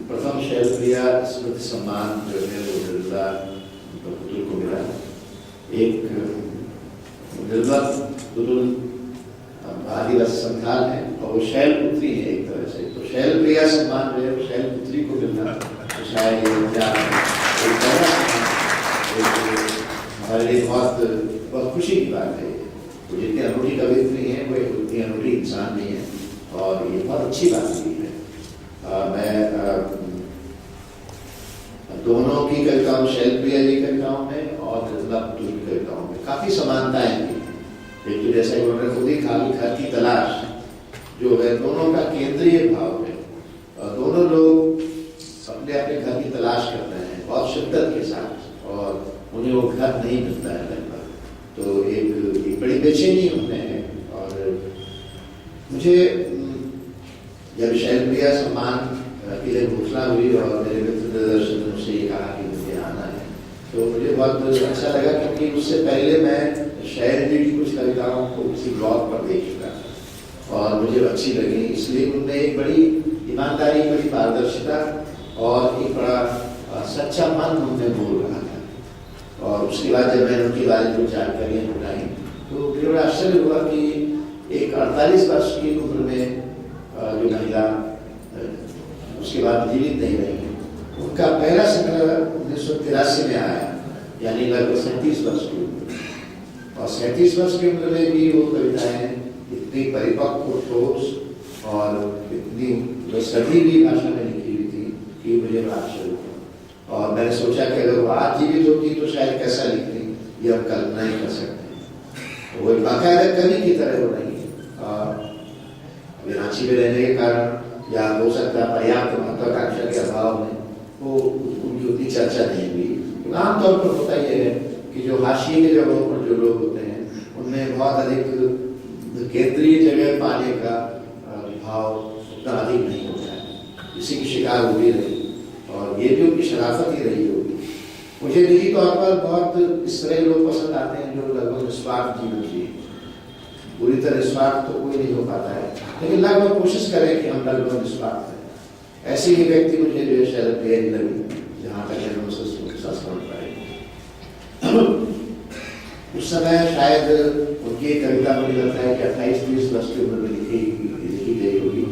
प्रथम शैलप्रिया स्मृति सम्मान जो है वो निर्मला पुतुल को मिला। एक निर्मला पुतुल आदिवासी संथाल है और वो शैलपुत्री है एक तरह से, तो शैलप्रिया सम्मान जो है वो शैलपुत्री को मिलना तो शायद हमारे लिए बहुत खुशी की बात है। तो जितनी अनूठी कवियत्री हैं वो उतनी अनूठी इंसान भी हैं और ये बहुत अच्छी बात भी है। मैं दोनों की कविताओं, शैलप्रिया जी कविताओं में और निर्मला पुतुल की कविताओं में काफी समानताएं भी हैं। लेकिन जैसा कि उन्होंने खुद ही कहा, घर की तलाश जो है दोनों का केंद्रीय भाव है और दोनों लोग अपने अपने घर की तलाश करते हैं बहुत शिद्दत के साथ और उन्हें वो घर नहीं मिलता है लगभग। तो एक बड़ी बेचैनी उनमें है और मुझे जब शैलप्रिया सम्मान की जब घोषणा हुई और मेरे मित्र प्रदर्शन ने मुझसे ये कहा कि मुझे आना है, तो मुझे बहुत अच्छा लगा क्योंकि उससे पहले मैं शायर जी की कुछ कविताओं को किसी ब्लॉग पर देख चुका और मुझे अच्छी लगी। इसलिए उनमें एक बड़ी ईमानदारी, बड़ी पारदर्शिता और एक बड़ा सच्चा मन उनमें बोल रहा था। और उसके बाद जब मैंने उनके बारे में कुछ जानकारियाँ जुटाई तो मुझे बड़ा आश्चर्य हुआ कि एक 48 वर्ष की उम्र में जो महिला उसके बाद जीवित नहीं रही, उनका पहला संग्रह 1983 में आया, यानी लगभग 37 वर्ष की उम्र। और 37 वर्ष की उम्र में भी वो कविताएं इतनी परिपक्व, ठोस और इतनी सभी भी भाषा में लिखी हुई थी कि मुझे बड़ा आश्चर्य हुआ। और मैंने सोचा कि अगर वो आज जीवित होती तो शायद कैसा लिखती ये हम कल्पना ही कर सकते हैं। वो बाकायदा कवि की तरह हो रही रांची में रहने के कारण या हो सकता है पर्याप्त महत्वाकांक्षा के अभाव में वो उनकी उतनी चर्चा नहीं हुई। आमतौर पर होता यह है कि जो हाशिए के जगहों पर जो लोग होते हैं उनमें बहुत अधिक केंद्रीय जगह पाने का भाव उतना अधिक नहीं होता है, इसी की शिकार हो भी रही और ये भी उनकी शराफत ही रही होगी। मुझे निजी तौर पर बहुत इस तरह लोग पसंद आते हैं जो लगभग निस्वार्थ जीवन जिए। पूरी तरह निस्वार्थ तो कोई नहीं हो पाता है, लेकिन लगभग कोशिश करें कि हम लगभग निस्वार्थ हैं। ऐसी ही व्यक्ति मुझे जो है शैलप्रिया जी लगी, जहाँ तक है उनके साथ समझ पाए। उस समय शायद उनकी कविता मुझे लगता है कि 28-30 वर्ष की उम्र में लिखी गई होगी।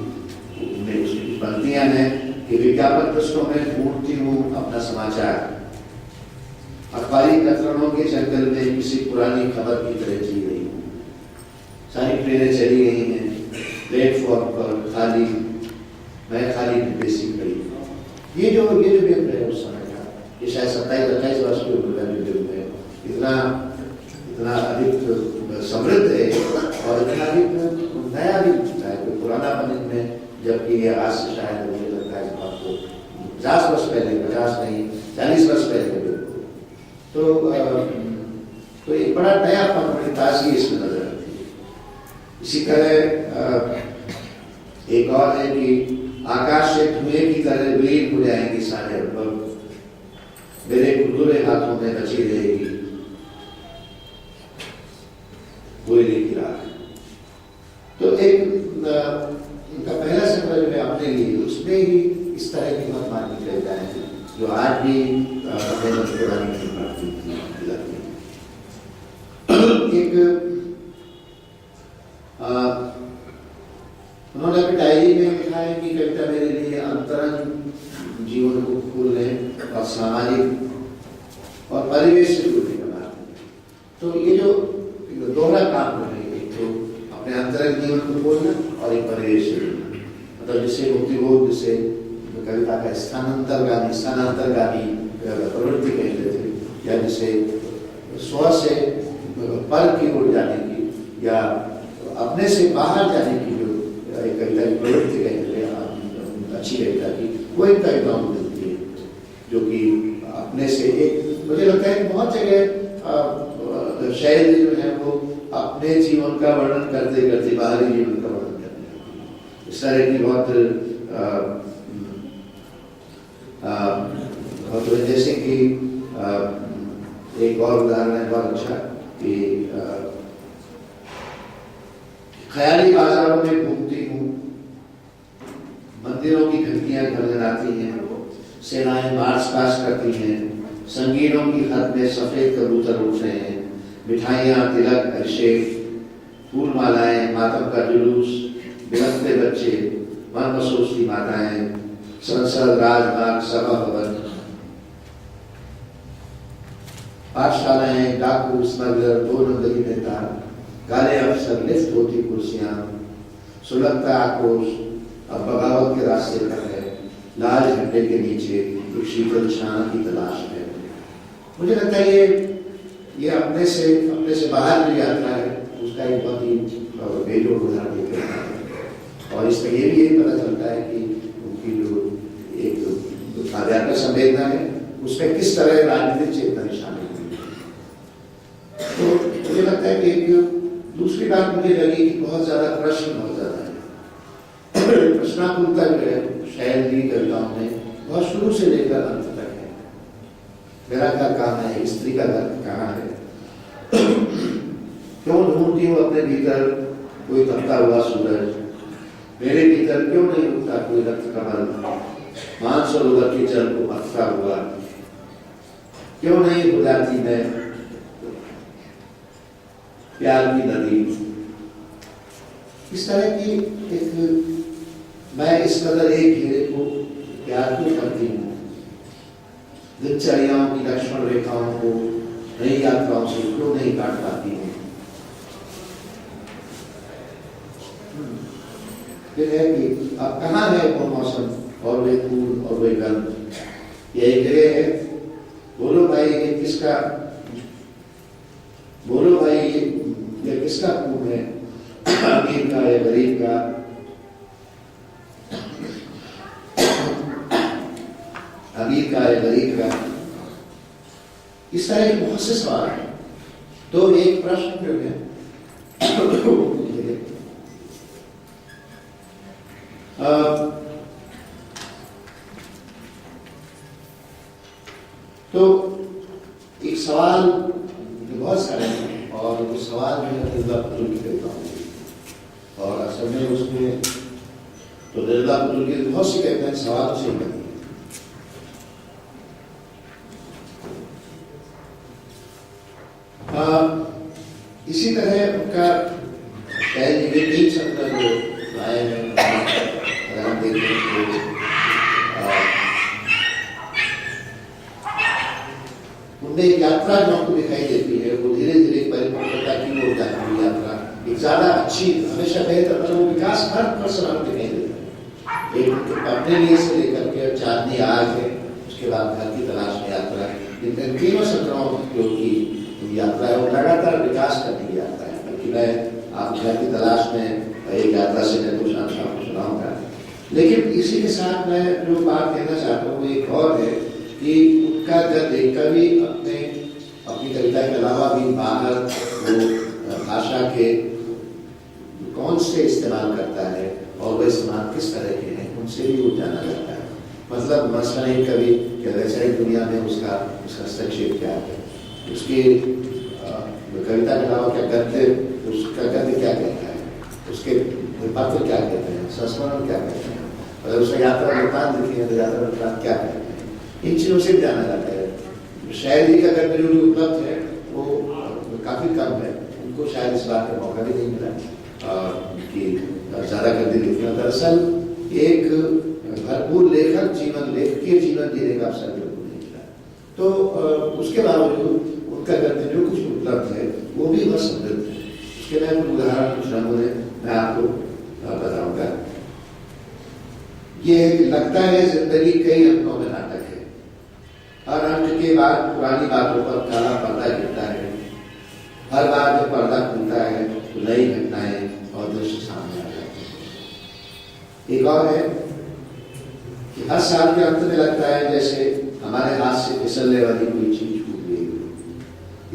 उनमें उसकी पंक्तियां हैं कि विज्ञापन पृष्ठों में ढूंढती हूँ अपना समाचार, अखबारी कतरनों के जंगल में किसी पुरानी खबर की तरह जी रही हूँ। सारी ट्रेनें चली गई हैं, प्लेटफॉर्म पर खाली, मैं खाली डिब्बे सी खड़ी हूँ। ये जो व्यंग है उस समय का, ये शायद 27-28 वर्ष की उम्र का व्यंग है, इतना अधिक समृद्ध है और इतना अधिक नया भी दिखता है, कोई पुराना मन में, जबकि ये आज से शायद मुझे लगता है आपको 50 वर्ष पहले, 50 नहीं 40 वर्ष पहले बिल्कुल, तो एक बड़ा नयापन, बड़ी ताजगी इसमें नजर आती है। इसी तरह एक और है कि आकाश से धुएं की तरह विलीन हो जाएंगी सारे अनुभव, मेरे खुरदुरे हाथों में बची रहेगी कोयले की राख। तो एक उनका पहला संग्रह जो है अपने लिए, उसमें ही इस तरह की बात माननी कविताएं हैं जो आज भी पुरानी की बात एक उन्होंने अपनी डायरी में लिखा है कि कविता मेरे लिए अंतरंग जीवन को खोलने और सामाजिक और परिवेश से जुड़ने का बात है। तो ये जो दोहरा काम है, एक तो अपने अंतरंग जीवन को खोलना और एक परिवेश से जुड़ना, मतलब जिसे मुक्तिबोध, जिसे कविता का स्थानांतरगामी प्रवृत्ति कहते थे, या जिसे स्व से पर की ओर जाने की या अपने से बाहर जाने की जो कविता की प्रवृत्ति कहते थे अच्छी कविता की, वो इन कविताओं में मिलती है, जो कि अपने से एक, मुझे लगता है बहुत जगह शायद जो है वो अपने जीवन का वर्णन करते करते बाहरी जीवन का वर्णन करते हैं। इस तरह की बहुत जैसे कि एक और उदाहरण है बहुत अच्छा कि ख्याली बाजारों में घूमती हूँ, मंदिरों की घंटियां गड़गड़ाती हैं, सेनाएं मार्च पास करती हैं, संगीतों की हद में सफेद कबूतर उठ रहे हैं, मिठाइयाँ, तिलक, अभिषेक, फूल मालाएं, मातम का जुलूस, बिलखते बच्चे, मन मसोसती माताएं, संसद, राजमार्ग, सभा भवन, पाठशालाएं, डाकू, स्मगलर, दो नंबरी नेता, काले अफसर, लिफ्ट होती कुर्सियां, सुलगता आक्रोश अब बगावत के रास्ते पर है, लाल झंडे के नीचे एक शीतल छाया की तलाश है। मुझे लगता है ये अपने से बाहर जो यात्रा है उसका एक बहुत ही बेजोड़ उदाहरण देते हैं। और इसमें ये भी पता चलता है कि उनकी जो एक आध्यात्मिक संवेदना है उसमें किस तरह राजनीतिक चेतना शामिल हुई। तो मुझे लगता है कि एक दूसरी बात मुझे लगी कि बहुत ज्यादा प्रश्न बहुत ज्यादा है, प्रश्नाकुलता जो है शायद भी कविताओं में बहुत शुरू से लेकर अंत तक है। मेरा घर कहाँ है, स्त्री का घर कहाँ है, क्यों ढूंढती हूँ अपने भीतर कोई तपता हुआ सूरज, मेरे भीतर क्यों नहीं उठता कोई रक्त कमल, मानसरोवर के जल को मथता हुआ, क्यों नहीं हो जाती मैं प्यार की नदी। इस तरह की एक मैं इस कदर एक घेरे को प्यार क्यों करती हूँ, दिनचर्याओं की लक्ष्मण रेखाओं को नई यात्राओं से क्यों नहीं काट पाती हूँ। फिर है कि अब कहाँ है वो मौसम और वे फूल और वे गंध, ये एक जगह है, बोलो भाई ये किसका, बोलो भाई ये किसका खून है, अमीर का या गरीब का, अमीर का या गरीब का। इस तरह के बहुत से सवाल हैं। तो एक प्रश्न जो है तो एक सवाल बहुत सारे हैं और वो सवाल जो है निर्मला पुतुल की कविताओं में, और असल में उसमें तो निर्मला पुतुल की बहुत सी कविताएं सवाल से बनी। इसी तरह उनका शायद ये तीन संग्रह जो आए हैं अगर हम देखें तो उनमें एक यात्रा जो हमको दिखाई देती है वो धीरे धीरे परिपक्वता की ओर जाती है। यात्रा एक ज्यादा अच्छी, हमेशा बेहतर, मतलब वो विकास हर पर्सन हमको दिखाई देता है। एक अपने लिए से लेकर के चांदनी आग है, उसके बाद घर की तलाश में यात्रा, इन तीनों संग्रहों की यात्रा है वो लगातार विकास करने की यात्रा है। बल्कि मैं आप घर की तलाश में एक यात्रा से मैं कुछ आपको सुनाऊंगा। लेकिन इसी के साथ मैं जो बात कहना चाहता हूँ एक और है कि उनका जब एक कवि अपनी कविता के अलावा भी बाहर वो भाषा के कौन से इस्तेमाल करता है और वह इस्तेमाल किस तरह के हैं उनसे भी वो जाना जाता है। मतलब मसलन एक कवि के वैचारिक दुनिया में उसका हस्तक्षेप क्या है, उसकी कविता के अलावा क्या गद्य, उसका गद्य क्या कहता है, उसके पात्र क्या कहते हैं, संस्मरण क्या कहते हैं, अगर उसका यात्रा वृत्तांत लिखी है तो यात्रा वृत्तांत क्या कहते हैं, इन चीजों से जाना जाता है। शायद ही का गद्य जो उपलब्ध है वो काफी कम है, उनको शायद इस बात का मौका भी नहीं मिला कि ज्यादा गद्य लिखना। दरअसल एक भरपूर लेखक जीवन, लेखकीय जीवन जीने का अवसर बिल्कुल नहीं मिला, तो उसके बावजूद उनका गद्य जो कुछ उपलब्ध है वो भी बहुत समृद्ध है। उसके मैं कुछ उदाहरण कुछ नमूने मैं आपको बताऊंगा। ये लगता है जिंदगी कई अंकों में नाटक है, हर अंक के बाद पुरानी बातों पर काला पर्दा गिरता है, हर बार जब पर्दा खुलता है तो नई घटनाएं और दृश्य सामने आ जाते हैं। एक और है कि हर साल के अंत में लगता है जैसे हमारे हाथ से फिसलने वाली कोई चीज छूट गई।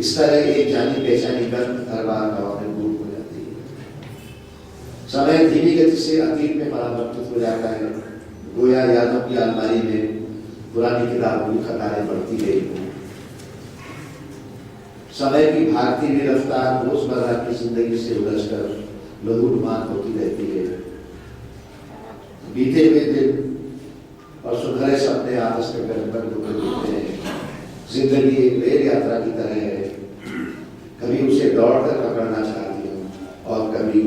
इस तरह एक जानी पहचानी गंध हर बार गाँव में गुम हो जाती है। समय धीमी गति से अतीत में परावर्तित हो जाता है, गोया यादों की अलमारी में पुरानी किताबों की कतारें बढ़ती गई। समय की भागती हुई रफ्तार रोजमर्रा की जिंदगी से उलझकर लहूलुहान होती रहती है। बीते हुए दिन और सुनहरे सपने आपस में गठबंधन होकर जुड़ते हैं। जिंदगी एक रेल यात्रा की तरह है, कभी उसे दौड़कर पकड़ना चाहती हूँ और कभी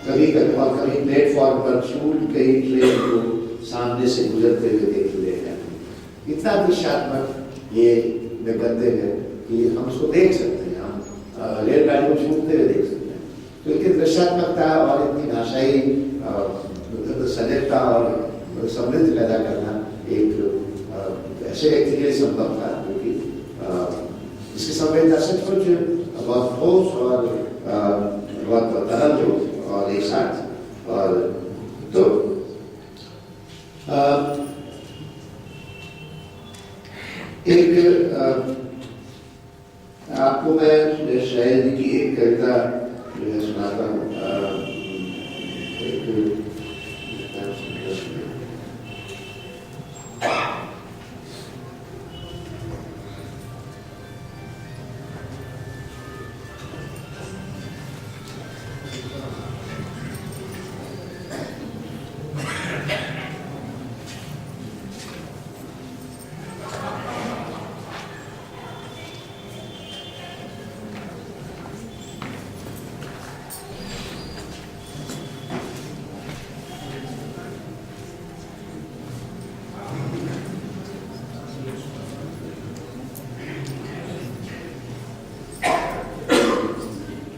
प्लेटफॉर्म पर छूट गई ट्रेन को सामने से गुजरते हुए देख लेगा। इतना दृश्यात्मक ये गद्य है कि हम उसको देख सकते हैं, हम रेलगाड़ी को छूटते हुए देख सकते हैं। तो इतनी दृश्यात्मकता और इतनी भाषाई सजगता और समृद्धि पैदा करना एक ऐसे व्यक्ति के लिए संभव था क्योंकि इसके संवेदना सचमुच बहुत ठोस और बहुत तरल हो और एक साथ। और तो एक आपको मैं शायद की एक कविता जो है सुनाता हूँ।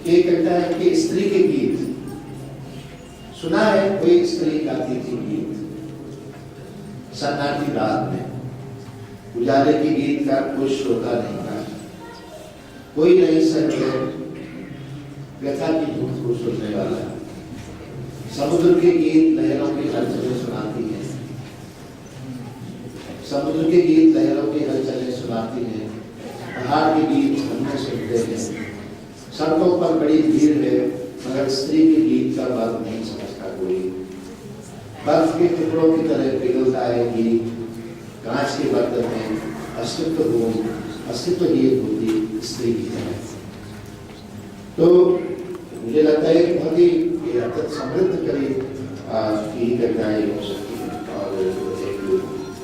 एक कहता है कि स्त्री के गीत सुना है, कोई स्त्री गाती थी गीत सन्नाटी रात में, उजाले के गीत का कोई श्रोता नहीं था, कोई नहीं सके व्यथा की धूप को सुनने वाला। समुद्र के गीत लहरों की हलचलें सुनाती हैं, समुद्र के गीत लहरों की हलचलें सुनाती हैं, पहाड़ के गीत हमने सुनते हैं। सड़कों पर बड़ी भीड़ है मगर स्त्री के गीत का बात नहीं समझता कोई। बर्फ के टुकड़ों की तरह पिघलता है गीत, कांच के बर्तन में अस्तित्वहीन होती स्त्री की तरह। तो मुझे लगता है कि बहुत ही अत्यंत समृद्ध कवि की कविताएं हो सकती है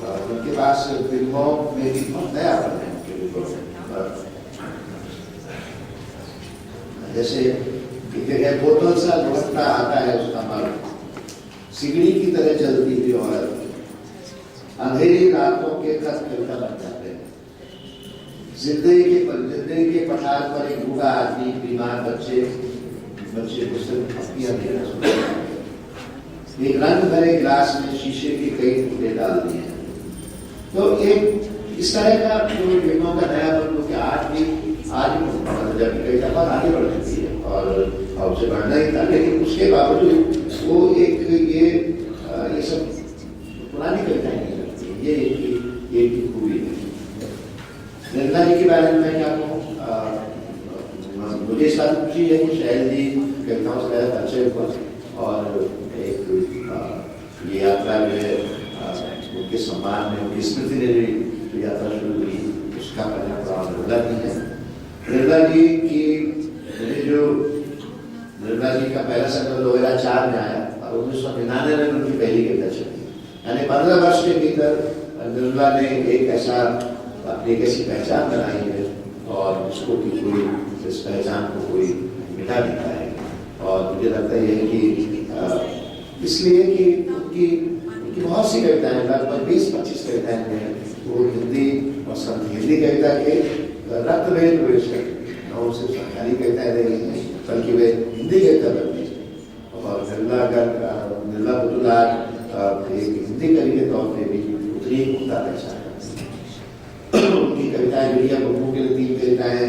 और उनके पास फिल्मों में भी बहुत नया बन है। जैसे बोतल सा लुढ़कता आता है उसका मर्द, सिगड़ी की तरह चलती हुई औरत, अंधेरी रातों के खत कविता बन जाते हैं। जिंदगी के पठार पर एक बूढ़ा आदमी, बीमार बच्चे को सिर्फ पत्तियां देना शुरू करते हैं। एक रंग भरे गिलास में शीशे के कई टुकड़े डाल दिए हैं। तो एक इस तरह का जो फिल्मों का नया बन कि आज भी आज जब कविता बहुत आगे बढ़ चुकी है और उसे बढ़ना ही था, लेकिन उसके बावजूद वो एक ये सब पुरानी कविताएं नहीं लगती, ये एक खूबी है। निर्मला जी के बारे में मैं क्या कहूँ, मुझे इस बात में खुशी है कि शैल जी कविताओं से ज़्यादा परिचय हुआ और एक ये यात्रा जो है उनके सम्मान में, उनकी स्मृति ने जो यात्रा शुरू हुई उसका परिणाम निर्मला जी है। निर्मला जी की निर्मला जी का पहला संकल्प 2004 में आया और 1999 में उनकी पहली कविता छपी, यानी 15 वर्ष के भीतर निर्मला ने एक ऐसी पहचान बनाई है और उसको कि कोई इस पहचान को कोई मिटा नहीं पाएगा। और मुझे लगता है कि इसलिए कि उनकी बहुत सी कविताएं, लगभग 20-25 कविताएं हैं वो हिंदी और संत हिंदी कविता के रक्त में प्रवेश करती है, और सिर्फ सरकारी कविताएं नहीं हैं बल्कि वे हिंदी कविता बनती है। और निर्मला बुतुलाल एक हिंदी कवि के तौर पर भी उतनी ही मुद्दा पहचान करती है। उनकी कविताएं दुनिया बहू के लिए 3 कविताएं,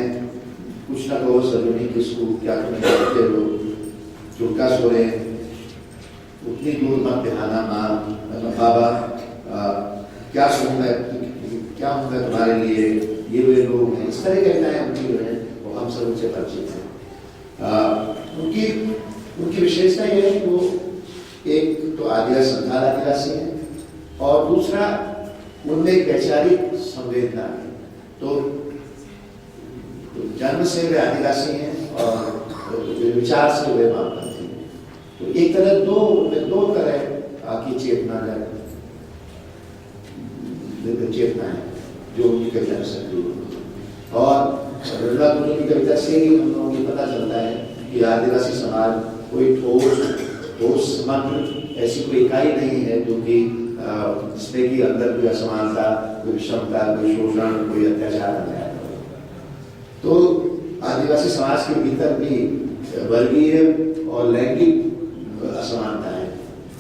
कुछ ना कहो सजनी किसको, क्या तुम्हें जानते हो, चुटका सोए, उतनी दूर मत बिहाना माँ, बाबा क्या हूँ मैं तुम्हारे लिए, ये वे लोग हैं। इस तरह कविताएं उनकी जो है वो हम सब उनसे परिचित हैं। उनकी विशेषता यह है कि वो एक तो आदिवासी है और दूसरा उनमें एक वैचारिक संवेदना है। तो जन्म से वे आदिवासी हैं और विचार से वे वामपंथी हैं। तो एक तरह दो तरह की चेतना है जो उनकी कविता में सक्रिय होती है। और निर्मला बुतुलाल की कविता से ही हम लोगों को पता चलता है कि आदिवासी समाज कोई ठोस समग्र ऐसी कोई इकाई नहीं है जो कि जिसमें कि अंदर कोई असमानता, कोई विषमता, कोई शोषण, कोई अत्याचार न आया। तो आदिवासी समाज के भीतर भी वर्गीय और लैंगिक असमानता है,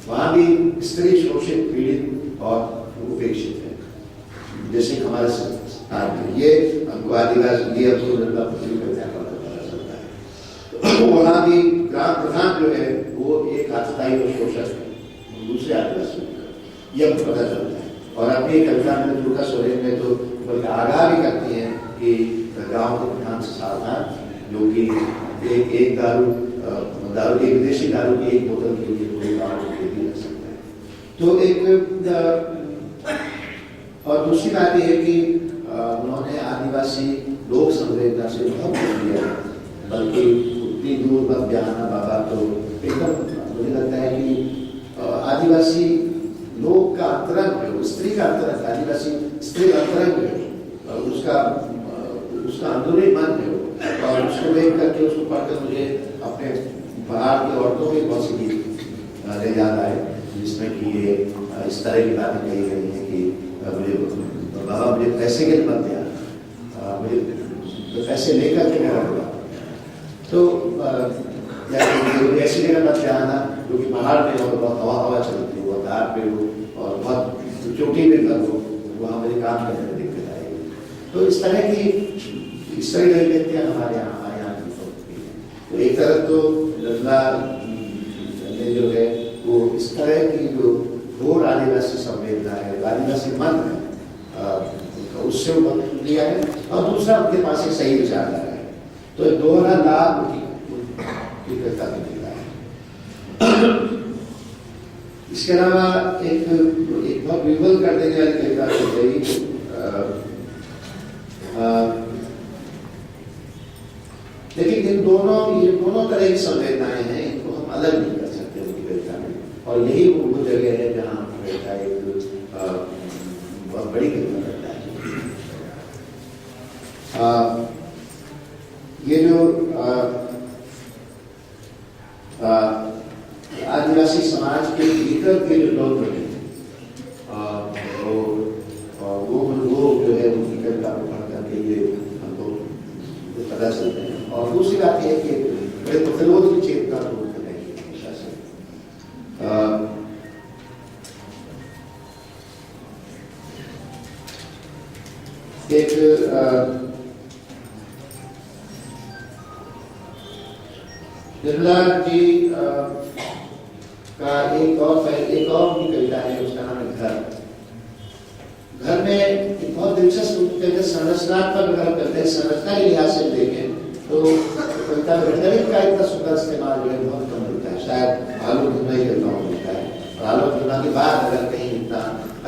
वहाँ भी स्त्री शोषित, पीड़ित और उपेक्षित है। जैसे हमारे संस्कार ये हमको आदिवासी ये हमको निर्मला बुतुलाल कविता का पता चलता है। तो वहाँ भी ग्राम प्रधान जो है वो एक आतताई और शोषक है दूसरे आदिवासी, ये हमको पता चलता है। और अपनी कविता में दुर्गा सोरेन में तो बल्कि आगाह भी करती हैं कि गाँव के प्रधान से सावधान, जो कि एक दारू की विदेशी दारू की एक बोतल के लिए पूरे गाँव को खेती कर सकता है। तो एक और दूसरी बात यह है कि उन्होंने आदिवासी लोक संवेदना से बहुत कुछ लिया, बल्कि उतनी दूर मत जाना बाबा, तो एकदम मुझे लगता है कि आदिवासी लोग का अंतरंग है, स्त्री का अंतरंग, आदिवासी स्त्री का अंतरंग है, उसका अंदरूनी मन है। और उसको देख करके, उसको पढ़कर मुझे अपने बाहर की औरतों के बहुत सी गीत याद आए, जिसमें कि ये इस तरह की बातें कही गई हैं कि मुझे बाबा मुझे पैसे के मत दिया, मुझे तो पैसे लेकर के मेरा हुआ, तो ऐसी जगह मत जाना जो कि पहाड़ में हो, बहुत हवा चलती हो, धार पे हो और बहुत चोटी पे घर हो, वहाँ मुझे काम करने में दिक्कत आएगी। तो इस तरह की व्यक्तियाँ हमारे यहाँ की। तो एक तरफ तो निर्मला ने जो है वो इस तरह की जो घोर आदिवासी संवेदना है, आदिवासी मन है, उससे वो लिया है। और दूसरा उनके पास एक सही विचारधारा है, तो एक दोहरा लाभ उनकी कविता में मिलता है। इसके अलावा एक बहुत विवल कर देने वाली कविता हो गई, लेकिन ये दोनों तरह की संवेदनाएं हैं, इनको हम अलग नहीं कर सकते उनकी कविता में। और यही वो जगह है जहाँ कविता एक बहुत बड़ी कविता करता है। ये जो आदिवासी समाज के भीतर के जो लोग हैं, वो जो है उनकी कविता को पढ़ करके ये हमको पता चलते हैं। और दूसरी बात यह है कि बड़े प्रतिरोध की चेतना को हमेशा से एक निर्मला जी का एक और उनकी कविता है, उसका नाम है घर। घर में एक बहुत दिलचस्प संरचनात्मक घर करते हैं, संरचना के लिहाज से देखें तो कविता में गणित का इतना सुंदर इस्तेमाल जो है बहुत कम होता है, शायद आलोक धुना ही कविताओं में होता है। और आलोक धुना के बाद अगर कहीं इतना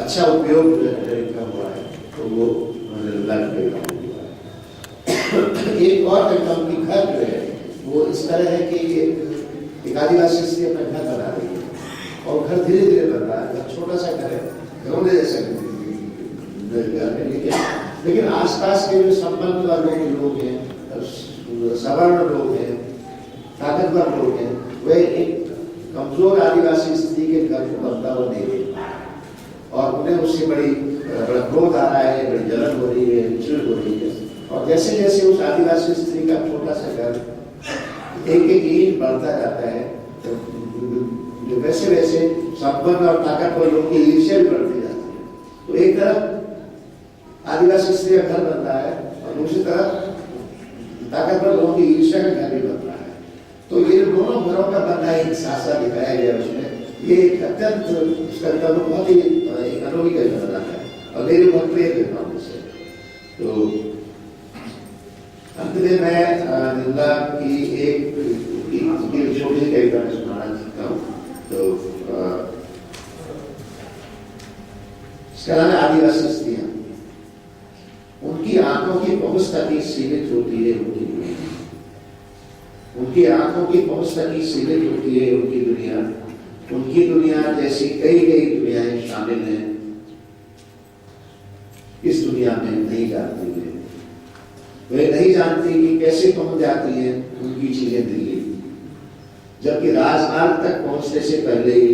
अच्छा उपयोग जो है गणित का हुआ है तो वो निर्मला की कविताओं में हुआ है। एक और कविता उनकी घर जो है वो इस तरह है कि एक आदिवासी स्त्री अपना घर बना रही है और घर धीरे धीरे बन रहा है। छोटा सा घर है, घरों जैसा घर है, लेकिन आसपास के जो संपन्न वर्गों लोग हैं, सवर्ण लोग हैं, ताकतवर लोग हैं, वे एक कमजोर आदिवासी स्त्री के घर को बनता हुआ नहीं देख पा रहे और उन्हें उससे बड़ा क्रोध आ रहा है, बड़ी जलन हो रही है, चिड़ हो रही है। और जैसे जैसे उस आदिवासी स्त्री का छोटा सा घर एक एक ईंट बढ़ता जाता है तो वैसे वैसे संपन्न और ताकतवर लोग की ईर्ष्या भी बढ़ती जाती है। तो एक तरफ आदिवासी स्त्री का घर बन रहा है और दूसरी तरफ ताकतवर लोगों की ईर्ष्या का घर भी बन रहा है। तो ये दोनों घरों का बनना एक साथ साथ दिखाया गया उसमें। ये एक अत्यंत उसका बहुत ही अनोखी कविता है और मेरी बहुत प्रिय कविता हूँ उसे। तो अंत में मैं निर्मला की एक छोटी सी कविता में सुनाना चाहता हूँ। तो इसका नाम है आदिवासी स्त्रियां। उनकी आंखों की पहुंच तक ही सीमित होती है उनकी दुनिया, उनकी आंखों की पहुंच तक ही सीमित होती है उनकी दुनिया। उनकी दुनिया जैसी कई दुनियाएं शामिल हैं इस दुनिया में नहीं जानती है। वे नहीं जानती कि कैसे पहुंच जाती हैं उनकी चीजें दिल्ली, जबकि राजमार्ग तक पहुंचने से पहले ही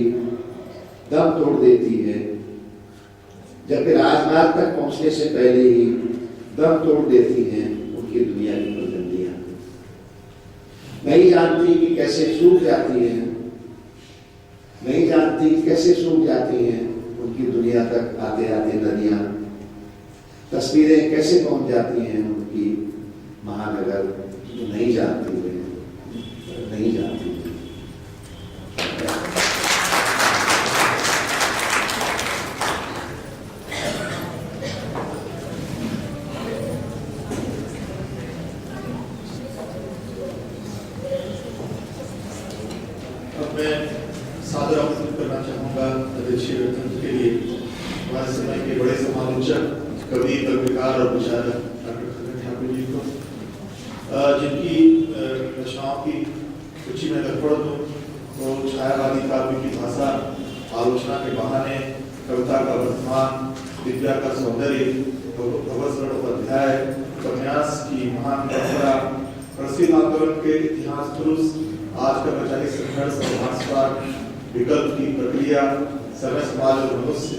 दम तोड़ देती है, जबकि राजमार्ग तक पहुंचने से पहले ही दम तोड़ देती हैं उनकी दुनिया की पगडंडियां। नहीं जानती कि कैसे सूख जाती हैं, नहीं जानती कैसे सूख जाती हैं उनकी दुनिया तक आते आते नदियां। तस्वीरें कैसे पहुंच जाती हैं उनकी महानगर, नहीं जानती है, नहीं जानती है। अब मैं सादर आमंत्रित करना चाहूँगा अध्यक्षीय गणतंत्र के लिए हमारे समय के बड़े समालोचक, कवि, पत्रकार और विचारक डॉक्टर खगन ठाकुर जी को, जिनकी रचनाओं की सूची में अगर पढ़ दूँ तो छायावादी काव्य की भाषा, आलोचना के बहाने, कविता का वर्तमान, विद्या का सौंदर्य, भगवत अध्याय, उपन्यास की महान परंपरा, प्रसिद्ध आंदोलन के इतिहास दुरुस्त, आज का वैचारिक संघर्ष और भाषावाद, विकल्प की प्रक्रिया, समय समाज और मनुष्य,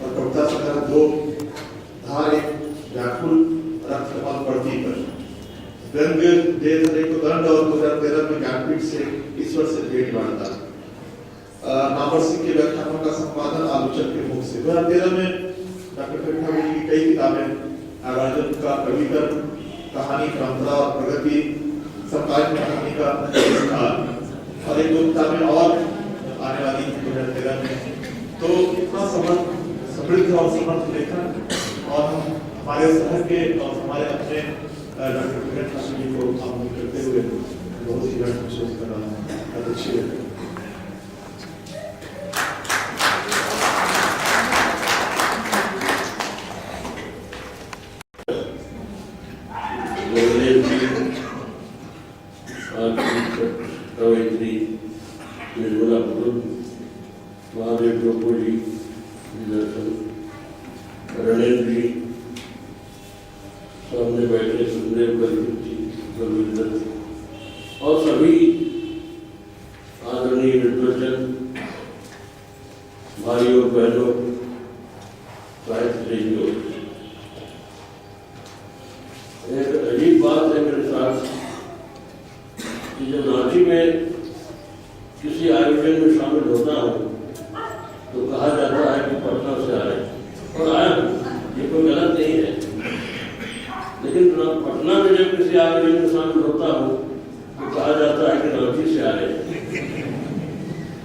और कविता संग्रह दो धार एक व्याकुल रक्तकमल पड़ती पर, व्यंग दे धरे को दंड और 2013 में ज्ञानपीठ से ईश्वर से भेंट वार्ता, नामवर सिंह के व्याख्यानों का संपादन आलोचक के मुख से। 2013 में डॉक्टर खगन ठाकुर की कई किताबें, आयोजन का कविकरण, कहानी, परंपरा और प्रगति, समकालीन कहानी का विस्तार और एक दो किताबें और आने वाली 2013 में। तो इतना समृद्ध और समर्थ लेखन और हम हमारे शहर के और हमारे अपने डॉक्टर खगन ठाकुर जी को आमंत्रित करते हुए बहुत ही गर्व महसूस कर रहा हूँ। अच्छी कवयित्री निर्मला बुजुर्ग, महादेव टोपो जी, रणेंद्र जी, सामने बैठे सुखदेव कल्पित जी, रविंद्र और सभी आदरणीय विद्वजन भाइयों बहनों, साहित्य प्रेमियों, एक अजीब बात है मेरे साथ कि जब रांची में किसी आयोजन में शामिल होता हूँ तो कहा जाता है कि पटना से आए और आया हूँ, ये कोई गलत नहीं है। लेकिन पटना में जब किसी आयोजन में शामिल होता हूँ तो कहा जाता है कि रांची से आए,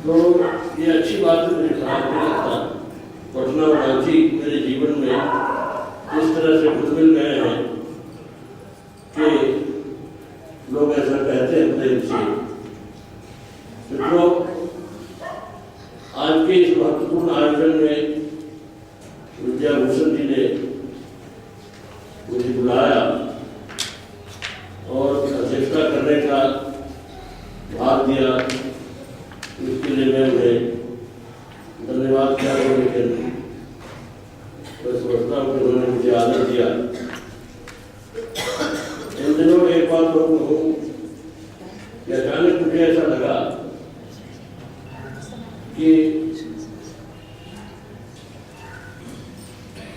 तो ये अच्छी बात है। मुझे खराब नहीं लगता। पटना और रांची मेरे जीवन में इस तरह से घुल मिल गए हैं कि लोग ऐसा कहते हैं प्रेम से। मित्रों, आज के इस महत्वपूर्ण आयोजन में विद्याभूषण जी ने मुझे बुलाया और अध्यक्षता करने का भाग दिया, इसके लिए मैं उन्हें धन्यवाद किया। लेकिन मैं समझता हूँ कि उन्होंने मुझे आदर दिया। इन दिनों एक बात मैं कहूँ कि अचानक मुझे ऐसा लगा कि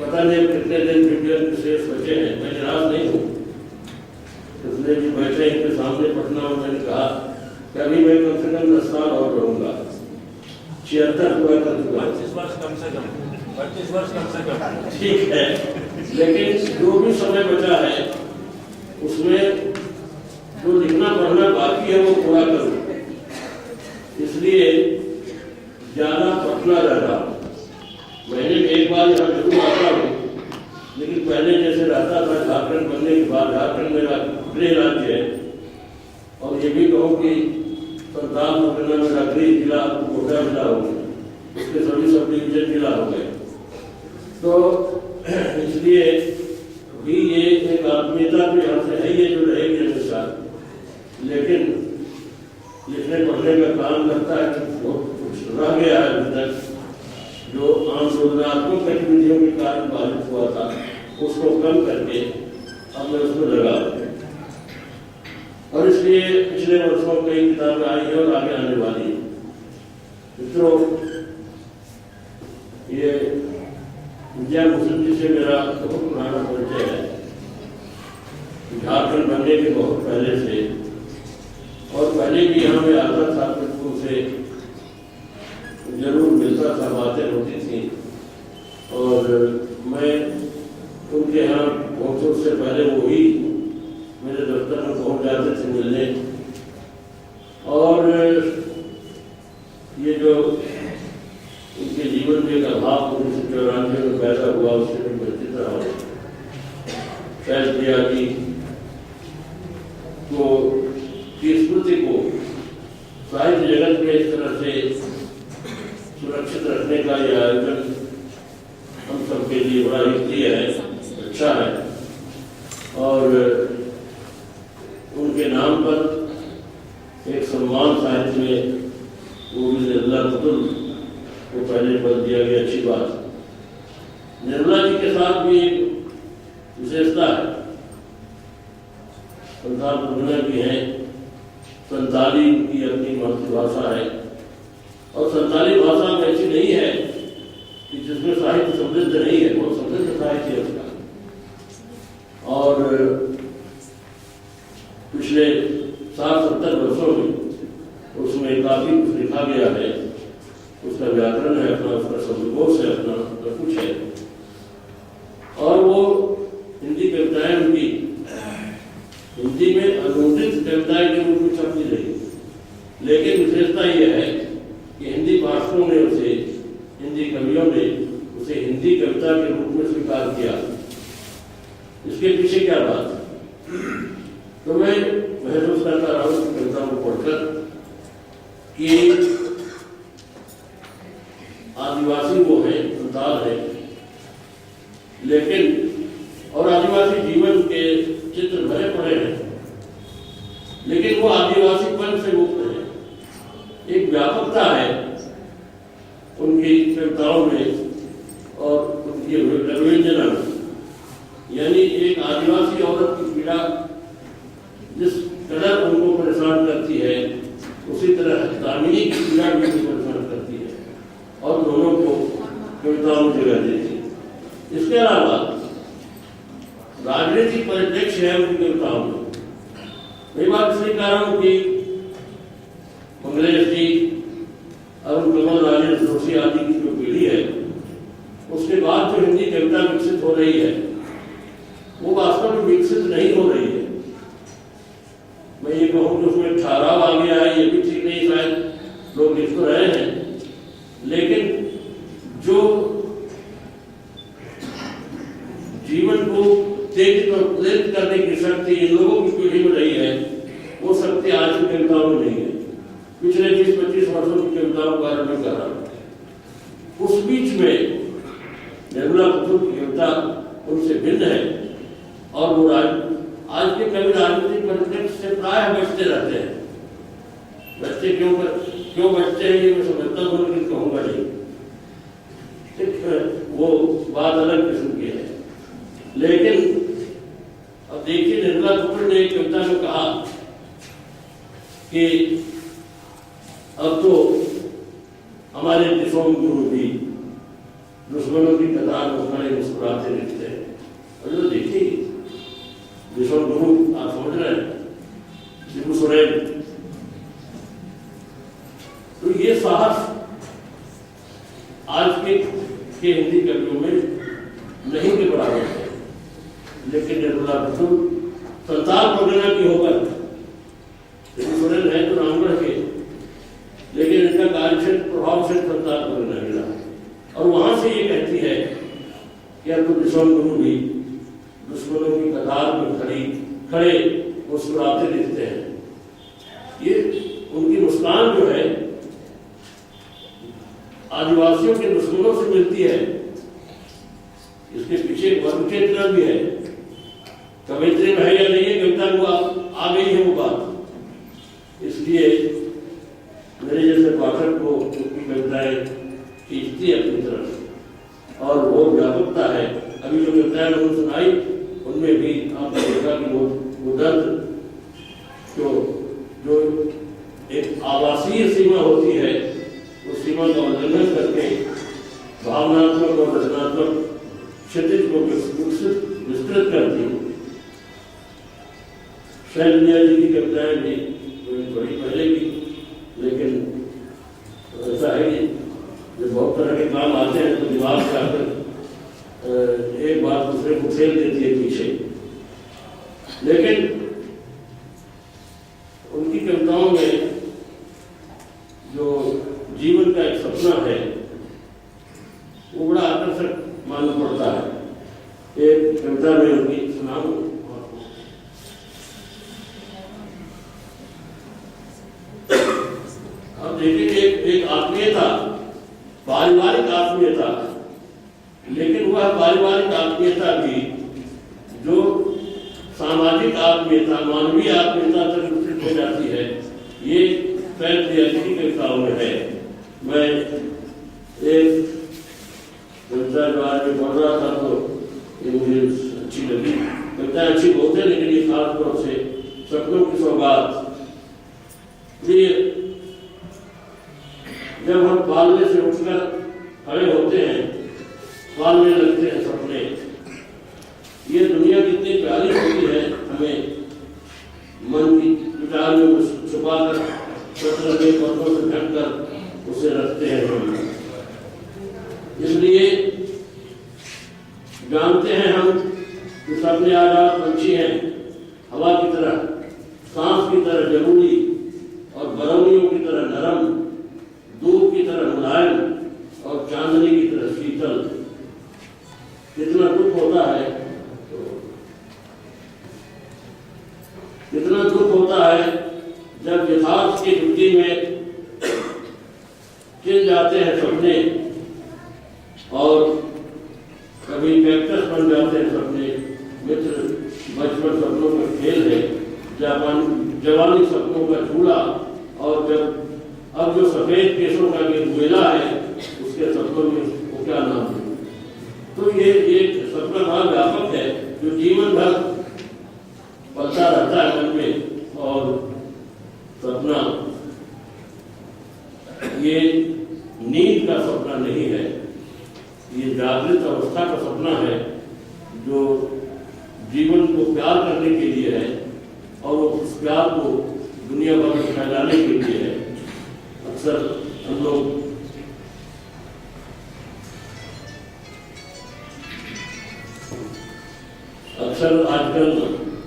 पता नहीं कितने दिन विज्ञान के शेष बचे हैं। मैं निराश नहीं हूँ। इसलिए भी बैठे इनके सामने पटना और मैंने कहा कि अभी मैं कम से कम 10 साल और रहूंगा। 76 पूरा कर चुका। 25 वर्ष कम से कम। 25 वर्ष कम से कम। ठीक है, लेकिन जो भी समय बचा है उसमें जो लिखना पढ़ना बाकी है वो पूरा करूँ। इसलिए ज्यादा पटना रह रहा हूँ। महीने में एक बार यहाँ जरूर आता हूँ, लेकिन पहले जैसे रहता था झारखंड बनने के बाद, झारखंड मेरा गृह राज्य है और ये भी कहूँ कि संताल पटना मेरा गृह जिला कोटा जिला हो गया, उसके सभी सब डिवीजन जिला हो गए। तो इसलिए भी ये एक आत्मीयता भी हमसे है, ये जो रहेगी हमेशा। लेकिन लिखने पढ़ने का काम करता है कि बहुत कुछ रह गया है अभी तक, जो आंदोलनात्मक गतिविधियों के कारण बाधित हुआ था, उसको कम करके अब मैं उसमें लगा। और इसलिए पिछले वर्षों कई किताबें आई हैं और आगे आने वाली है। मित्रों, ये विद्याभूषण जी से मेरा बहुत पुराना परिचय है, झारखंड बनने के बहुत पहले से। और पहले भी यहाँ में आता था, मित्रों से जरूर मिलता था, बातें होती थी। और मैं उनके यहाँ पहुँचने से पहले वो ही मेरे दफ्तर में पहुँच जाते थे मिलने। और ये जो उनके जीवन में एक अभाव 1994 में पैदा हुआ, उससे मैं परिचित रहा हूँ। फैज दिया कि तो स्मृति को साहित्य जगत में इस तरह से सुरक्षित रखने का यह आयोजन हम सबके लिए बड़ा ही प्रिय है, अच्छा है। और उनके नाम पर एक सम्मान साहित्य में वो भी निर्मला पुतुल को पहले पद दिया गया, अच्छी बात। निर्मला जी के साथ भी एक विशेषता है, संताल पटना की है, संताली की अपनी मातृभाषा है। और संताली भाषा में ऐसी नहीं है कि जिसमें साहित्य समृद्ध नहीं है, बहुत समृद्ध साहित्य है उसका। और पिछले 60-70 वर्षों में उसमें काफी कुछ लिखा गया है। उसका व्याकरण है अपना, उसका शब्दकोश है अपना, सब कुछ है। और वो हिंदी कविताएं उनकी हिंदी में अनुदित कविताएं के रूप में छपती रही। लेकिन विशेषता यह है कि हिंदी भाषकों ने उसे, हिंदी कवियों ने उसे हिंदी कविता के रूप में स्वीकार किया। इसके पीछे क्या बात है? तो मैं महसूस करता रहा हूँ कविता को पढ़कर कि आदिवासी वो है, संताल है, लेकिन और आदिवासी जीवन के चित्र भरे पड़े हैं, लेकिन वो आदिवासीपन से मुक्त है। एक व्यापकता है उनकी कविताओं में और उनकी अभिव्यंजना में। यानी एक आदिवासी औरत की पीड़ा जिस कदर उनको परेशान करती है, उसी तरह दामिनी की पीड़ा भी उनको परेशान करती है और दोनों को कविताओं में जगह देती है। इसके अलावा राजनीतिक परिप्रेक्ष्य है उनकी कविताओं में। मैं बात इसलिए कह रहा हूँ कि मंगलेश जी, अरुण कमल, राजेश जोशी आदि की जो पीढ़ी है, उसके बाद जो हिंदी कविता विकसित हो रही है, वो वास्तव में विकसित नहीं हो रही है। मैं ये कहूँ कि उसमें नहीं है। पिछले 20-25 वर्षों की कविताओं का मैं कर रहा हूँ। उस बीच में निर्मला पुतुल की कविता उनसे भिन्न है और वो आज के कवि राजनीतिक परिप्रेक्ष्य से प्राय बचते रहते हैं। बचते क्यों बचते हैं ये मैं समझता हूँ, लेकिन कहूँगा नहीं, वो बात अलग किस्म की है। लेकिन अब देखिए, निर्मला पुतुल ने एक कविता में कहा कि अब तो हमारे दिशों गुरु भी दुश्मनों की कतार में खड़े मुस्कुराते दिखते हैं। और जो देखिए दिशों गुरु आप समझ रहे हैं, शिबू सोरेन, तो ये साहस आज के हिंदी कवियों में नहीं के बराबर है। लेकिन निर्मला पुतुल संताल प्रोग्राम की होकर शिबू सोरेन है तो रामगढ़ के, लेकिन इनका कार्यक्षेत्र प्रभाव से संताल प्रोग्राम मिला और वहां से ये कहती है कि अब तो दिशों गुरु भी दुश्मनों की कतार में खड़े मुस्कुराते दिखते हैं। ये उनकी मुस्कान जो है आदिवासियों के दुश्मनों से मिलती है। इसके पीछे एक वर्ग चेतना भी है, कवित्री में है या नहीं है, कविता को आ गई है वो बात। इसलिए मेरे जैसे पाठक को उनकी कविताएं खींचती है अपनी तरफ और वो व्यापकता है। अभी जो कविताएं मैंने सुनाई उनमें भी आपने देखा कि वो दर्द जो एक आवासीय सीमा होती है, उस सीमा का उल्लंघन करके भावनात्मक और रचनात्मक क्षतिज को विस्तृत करती है। शैलजा जी की कविताएं भी थोड़ी पहले की, लेकिन ऐसा है कि जब बहुत तरह के काम आते हैं तो दिमाग से आकर एक बात दूसरे को फेल देती है पीछे। लेकिन उनकी कविताओं में जो जीवन का एक सपना है वो बड़ा आकर्षक मालूम पड़ता है। एक कविता में उनकी सुनाऊं, अब देखिए एक आत्मीयता, पारिवारिक आत्मीयता, लेकिन वह पारिवारिक आत्मीयता भी जो सामाजिक आत्मीयता, मानवीय आत्मीयता तक विकसित हो जाती है, ये फैल की कविताओं में है। मैं एक कविता जो आज में पढ़ रहा था तो ये मुझे अच्छी लगी। कविता अच्छी बहुत है, लेकिन ये खास तौर से सपनों की सौगात। ये जब हम पालने से उठकर खड़े होते हैं, पालने लगते हैं सपने, ये दुनिया कितनी प्यारी होती है, हमें मन की विचार में छुपा कर पत्थर के पत्थरों से ढककर उसे रखते हैं हम। इसलिए जानते हैं हम कि सपने आजाद पंछी हैं, हवा की तरह, सांस की तरह जरूरी और बरौनियों की तरह नरम, दूध की तरह मुलायम और चांदनी की तरह शीतल। कितना दुख होता है, कितना दुख होता है जब यथार्थ की दुनिया में चिल जाते हैं सपने और कभी कैक्टस बन जाते हैं सपने। मित्र, बचपन सपनों का खेल है, जवानी सपनों का झूला, और जब अब जो सफेद केसों का ये मेला है उसके सपनों में वो क्या नाम है। तो ये सपना बड़ा व्यापक है जो जीवन भर पलता रहता है मन में। और सपना ये नींद का सपना नहीं है, ये जागृत अवस्था का सपना है जो जीवन को प्यार करने के लिए है और उस प्यार को दुनिया भर में फैलाने के लिए है। अक्सर हम लोग आजकल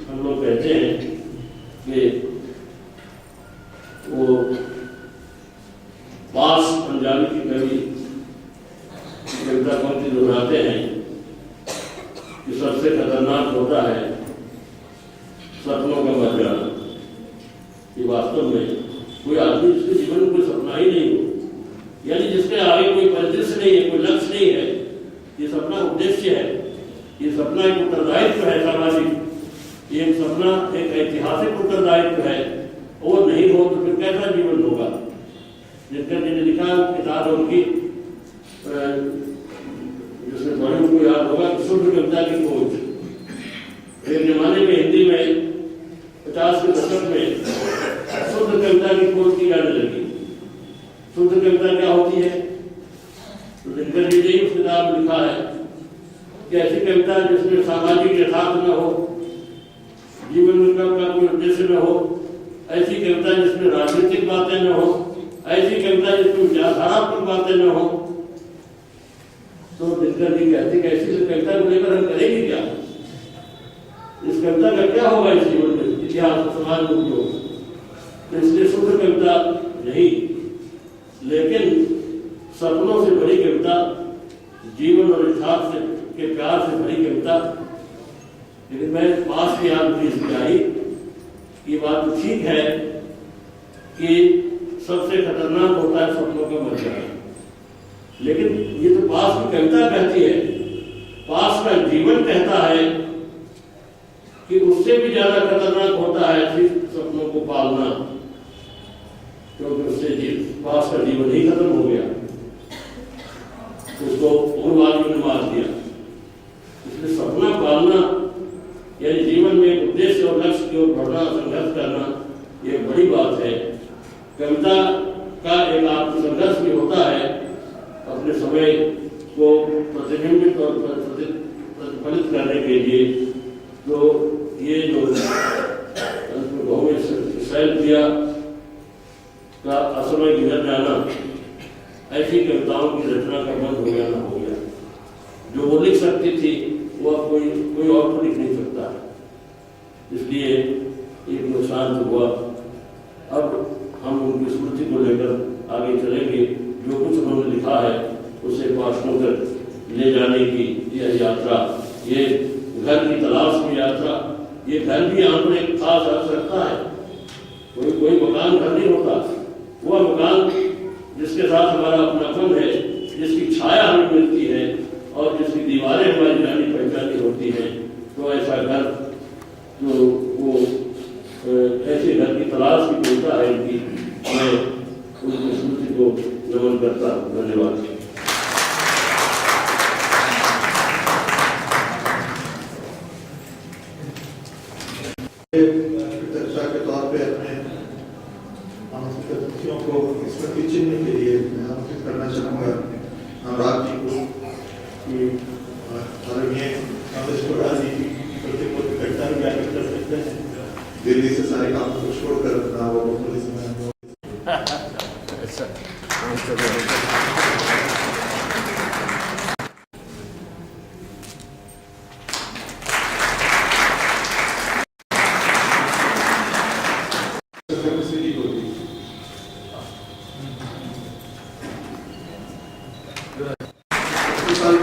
हम लोग कहते हैं कि वो पास पंजाबी की कवि कविता पंक्ति दोहराते हैं कि सबसे खतरनाक होता है सपनों का मर जाना। ये वास्तव में दायित्व है सामाजिक, ये सपना एक ऐतिहासिक उत्तरदायित्व है, वो नहीं हो तो फिर कैसा जीवन होगा। जिनका जिन्हें लिखा किताब उनकी जिसमें पढ़े उनको याद होगा कि शुद्ध कविता की खोज। एक जमाने में हिंदी में 50 के दशक में शुद्ध कविता की खोज की जाने लगी। शुद्ध कविता क्या होती है? तो दिनकर जी ने उस किताब में लिखा है कि ऐसी कविता जिसमें सामाजिक यथार्थ न हो, जीवन में का कोई उद्देश्य न हो, ऐसी कविता जिसमें राजनीतिक बातें न हो, ऐसी कविता जिसमें विचारधारात्मक बातें न हो। तो दिनकर जी कहते कि ऐसी कविता को लेकर हम करेंगे क्या? इस कविता का क्या होगा इस जीवन में, इतिहास समाज में उपयोग? तो इसलिए शुद्ध कविता नहीं, लेकिन सपनों से भरी कविता, जीवन और यथार्थ से के प्यार से भरी कविता। लेकिन मैं पास की याद मुझे इसमें आई, ये बात तो ठीक है कि सबसे खतरनाक होता है सपनों का मर जाना, लेकिन ये तो पास की कविता कहती है, पास का जीवन कहता है कि उससे भी ज्यादा खतरनाक होता है ऐसे सपनों को पालना, क्योंकि उससे पास का जीवन ही खत्म हो गया, उसको उग्रवादियों ने मार दिया। इसलिए सपना पालना यानी जीवन में एक उद्देश्य और लक्ष्य की ओर बढ़ना, संघर्ष करना, ये बड़ी बात है। कविता का एक आत्मसंघर्ष भी होता है अपने समय को प्रतिबिंबित और प्रतिफलित करने के लिए। तो ये जो शैलप्रिया का असमय गुजर जाना, ऐसी कविताओं की रचना का बंद हो गया ना हो गया। जो वो लिख सकती थी वो अब कोई और तो लिख नहीं सकता, इसलिए एक नुकसान तो हुआ। अब हम उनकी स्मृति को लेकर आगे चलेंगे। जो कुछ उन्होंने लिखा है उसे पाठकों तक ले जाने की यह यात्रा, ये घर की तलाश की यात्रा, ये घर भी यहाँ पर एक खास अर्थ रखता है। कोई मकान घर नहीं होता, वह मकान जिसके साथ हमारा अपनापन है, जिसकी छाया हमें मिलती है और जिसकी दीवारें हमारी जानी पहचानी होती हैं, तो ऐसा घर तो वो ऐसे घर की तलाश की चिंता है इनकी। मैं उनकी स्मृति को नमन करता हूँ। धन्यवाद। चर्चा के तौर पे अपने आमंत्रित अतिथियों को स्मृति चिन्ह के लिए मैं आमंत्रित करना चाहूँगा अनुराग जी को कि आदरणीय कांग्रेस प्रधान जी की प्रतिपूर्ति कविता भी आयोजित कर सकते हैं। दिल्ली से सारे काम को छोड़कर अपना वो पुलिस में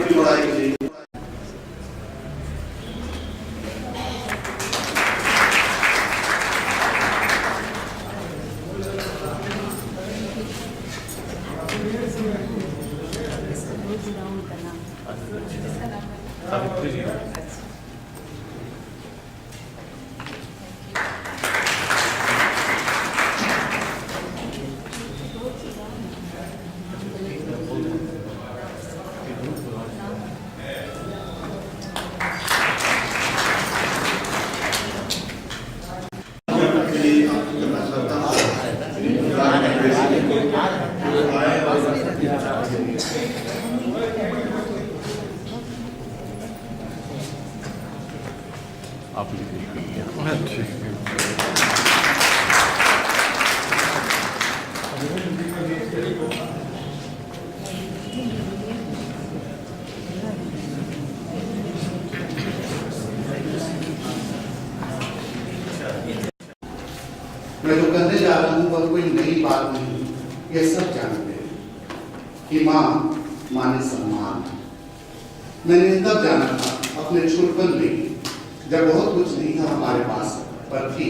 की लड़ाई की मैं तो कहने जा रहा हूँ पर कोई नई बात नहीं, ये सब जानते हैं कि माँ माने सम्मान। मैंने तब जाना था अपने छुटपन में जब बहुत कुछ नहीं था हमारे पास, पर थी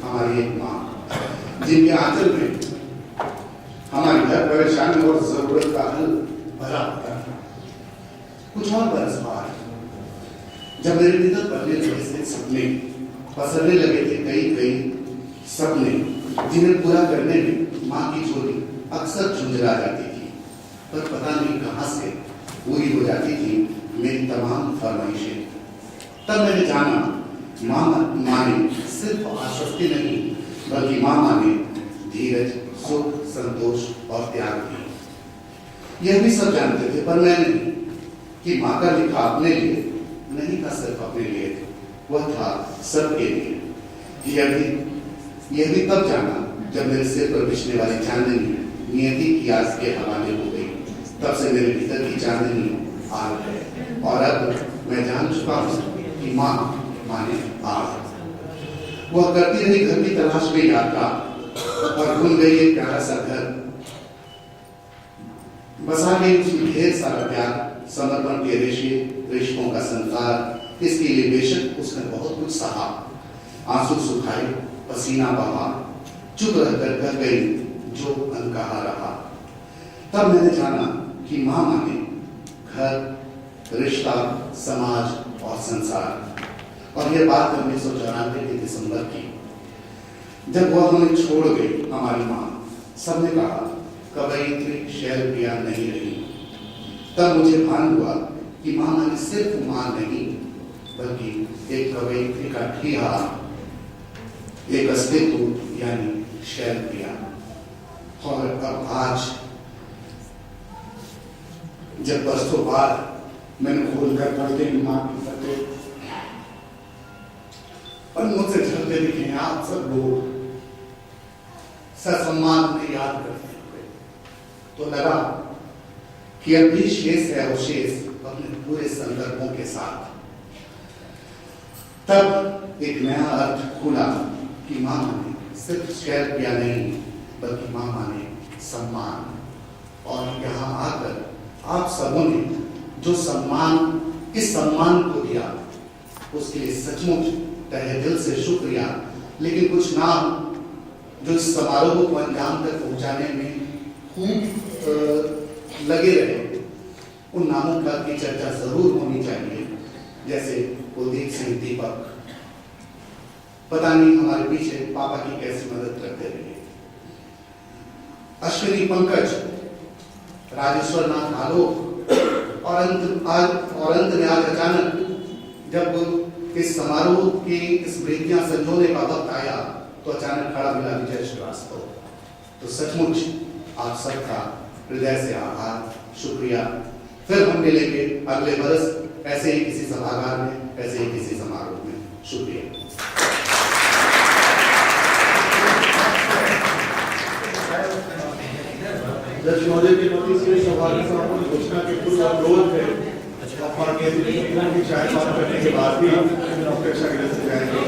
हमारी एक माँ जिनके आंचल में हमारी हर परेशानी और जरूरत का हल भरा पड़ा। कुछ और बरस बाद जब मेरे भीतर पलने लगे थे सपने, पसरने लगे थे कई सपने, जिन्हें पूरा करने में माँ की झोली अक्सर झुंझला जाती थी, पर पता नहीं कहां से पूरी हो जाती थी मेरी तमाम फरमाइशें। तब मैंने जाना माँ ने सिर्फ आश्वस्ति नहीं, बल्कि माँ ने धीरज, सुख, संतोष और त्याग भी। यह भी सब जानते थे, पर मैं नहीं कि माँ का लिखा अपने लिए नहीं था, सिर्फ अपने लिए, वह था सबके लिए। यह भी तब जाना जब मेरे सिर पर बिछने वाली चांदनी नियति की आस के हवाले हो गई। तब से मेरे भीतर की चांदनी आ गई, और अब मैं जान चुका हूँ कि माँ माने आग। वह करती रही घर की तलाश में यात्रा, और भूल गई एक प्यारा सा घर, बसा गई उसमें ढेर सारा प्यार, समर्पण के रिश्तों का संसार। इसके लिए बेशक उसने बहुत कुछ सहा, आंसू सुखाए, पसीना बहा, चुप रहकर कर गई जो अनकहा रहा। तब मैंने जाना कि माँ माने घर, रिश्ता, समाज और संसार। और यह बात 1994 के दिसंबर की, जब वह हमें छोड़ गई हमारी माँ। सबने कहा कवयित्री शैलप्रिया नहीं रही। तब मुझे भान हुआ कि माँ माने सिर्फ माँ नहीं, बल्कि एक कवयित्री का ठिया, एक अस्तित्व यानी शैलप्रिया। और अब आज जब बरसों बाद मैंने खोल कर पढ़ते ही माँ की फतेह और मुझसे चलते दिखे आप सब लोग ससम्मान में याद करते हुए, तो लगा कि अब भी शेष है अवशेष अपने पूरे संदर्भों के साथ। तब एक नया अर्थ खुला कि माँ माने सिर्फ शैलप्रिया नहीं, बल्कि माँ माने सम्मान। और यहाँ आकर आप सबों ने जो सम्मान, इस सम्मान को दिया, उसके लिए सचमुच तहे दिल से शुक्रिया। लेकिन कुछ नाम जो इस समारोह को अंजाम तक पहुंचाने में खूब लगे रहे, उन नामों का की चर्चा जरूर होनी चाहिए। जैसे कुलदीप सिंह दीपक, पता नहीं हमारे पीछे पापा की कैसी मदद करते रहे। अश्विनी पंकज, राजेश्वर नाथ आलोक, और अंत में आज अचानक जब इस समारोह की स्मृतियां संजोने का वक्त आया, तो अचानक खड़ा मिला विजय श्रीवास्तव। तो सचमुच आप सबका हृदय से आभार, शुक्रिया। फिर हम मिलेंगे अगले बरस ऐसे ही किसी सभागार में, ऐसे ही किसी समारोह में। शुक्रिया। जज महोदय की नोटिस से स्वाभाविक घोषणा के पूर्व अनुरोध है और की चाय बात करने के बाद भी प्रेक्षागृह से जाएंगे।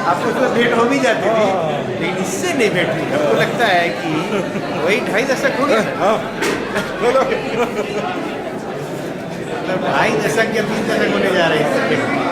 आपको तो भेंट हो भी जाती थी, लेकिन इससे नहीं भेंट हुई। हमको लगता है कि वही 2.5 दशक हो गया। मतलब 2.5 दशक या 3 दशक होने जा रहे हैं।